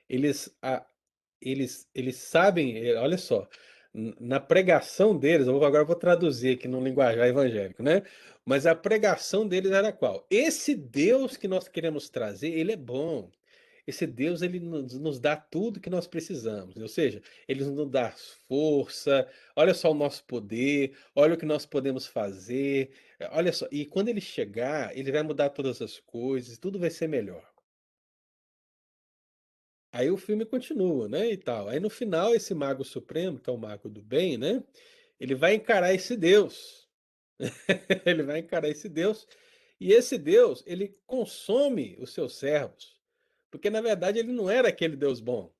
S1: eles a eles sabem, olha só, na pregação deles, agora eu vou traduzir aqui no linguajar evangélico, né, mas a pregação deles era qual? Esse Deus que nós queremos trazer, ele é bom. Esse Deus, ele nos dá tudo que nós precisamos, ou seja, ele nos dá força, olha só o nosso poder, olha o que nós podemos fazer, olha só, e quando ele chegar, ele vai mudar todas as coisas, tudo vai ser melhor. Aí o filme continua, né, e tal. Aí no final esse mago supremo, que é o mago do bem, né, ele vai encarar esse Deus. Ele vai encarar esse Deus, e esse Deus, ele consome os seus servos, porque na verdade ele não era aquele Deus bom,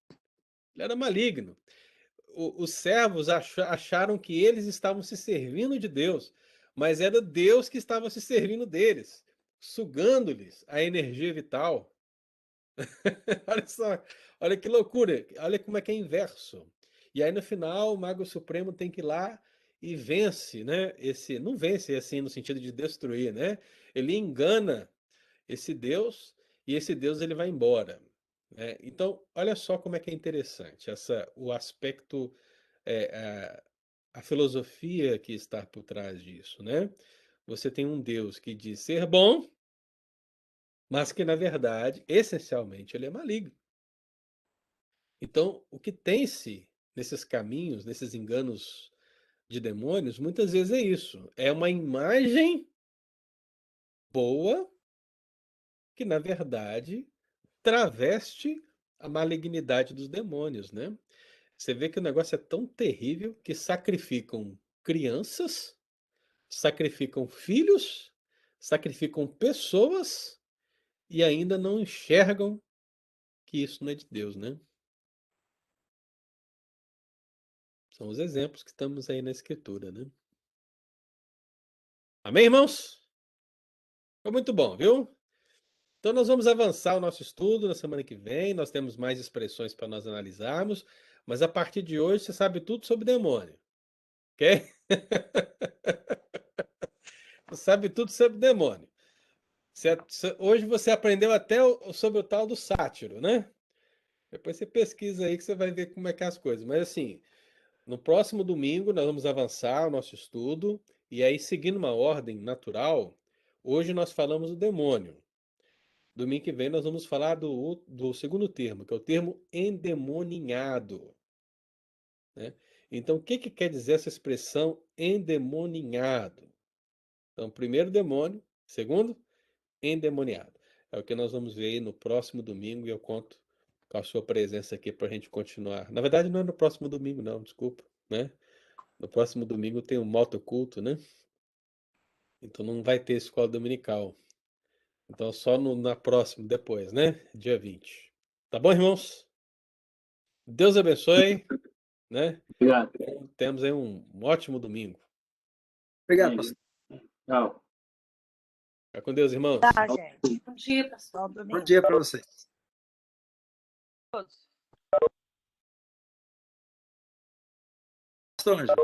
S1: ele era maligno. Os servos acharam que eles estavam se servindo de Deus, mas era Deus que estava se servindo deles, sugando-lhes a energia vital. Olha só, olha que loucura, olha como é que é inverso. E aí no final o Mago Supremo tem que ir lá e vence, né? Esse não vence assim no sentido de destruir, né? Ele engana esse Deus e esse Deus ele vai embora, né? Então, olha só como é que é interessante o aspecto, a filosofia que está por trás disso, né? Você tem um Deus que diz ser bom, mas que na verdade, essencialmente, ele é maligno. Então, o que tem-se nesses caminhos, nesses enganos de demônios, muitas vezes é isso. É uma imagem boa que, na verdade, traveste a malignidade dos demônios, né? Você vê que o negócio é tão terrível que sacrificam crianças, sacrificam filhos, sacrificam pessoas e ainda não enxergam que isso não é de Deus, né? São os exemplos que estamos aí na Escritura, né? Amém, irmãos? Foi muito bom, viu? Então nós vamos avançar o nosso estudo na semana que vem. Nós temos mais expressões para nós analisarmos, mas a partir de hoje você sabe tudo sobre demônio, ok? Você sabe tudo sobre demônio. Hoje você aprendeu até sobre o tal do sátiro, né? Depois você pesquisa aí que você vai ver como é que é as coisas. Mas assim, no próximo domingo nós vamos avançar o nosso estudo e aí seguindo uma ordem natural, hoje nós falamos do demônio. Domingo que vem nós vamos falar do segundo termo, que é o termo endemoninhado, né? Então, o que que quer dizer essa expressão endemoninhado? Então, primeiro demônio, segundo endemoniado. É o que nós vamos ver aí no próximo domingo e eu conto com a sua presença aqui para a gente continuar. Na verdade, não é no próximo domingo, não, desculpa, né? No próximo domingo tem o motoculto, né? Então não vai ter escola dominical. Então só na próxima, depois, né? Dia 20. Tá bom, irmãos? Deus abençoe, né?
S2: Obrigado.
S1: Temos aí um ótimo domingo.
S5: Obrigado, pastor.
S2: Tchau.
S1: Fica com Deus, irmãos.
S6: Tá, gente.
S4: Bom dia, pastor.
S6: Bom
S5: Bom
S6: domingo.
S5: dia para vocês.
S6: Todos.
S5: Pastor Ângelo.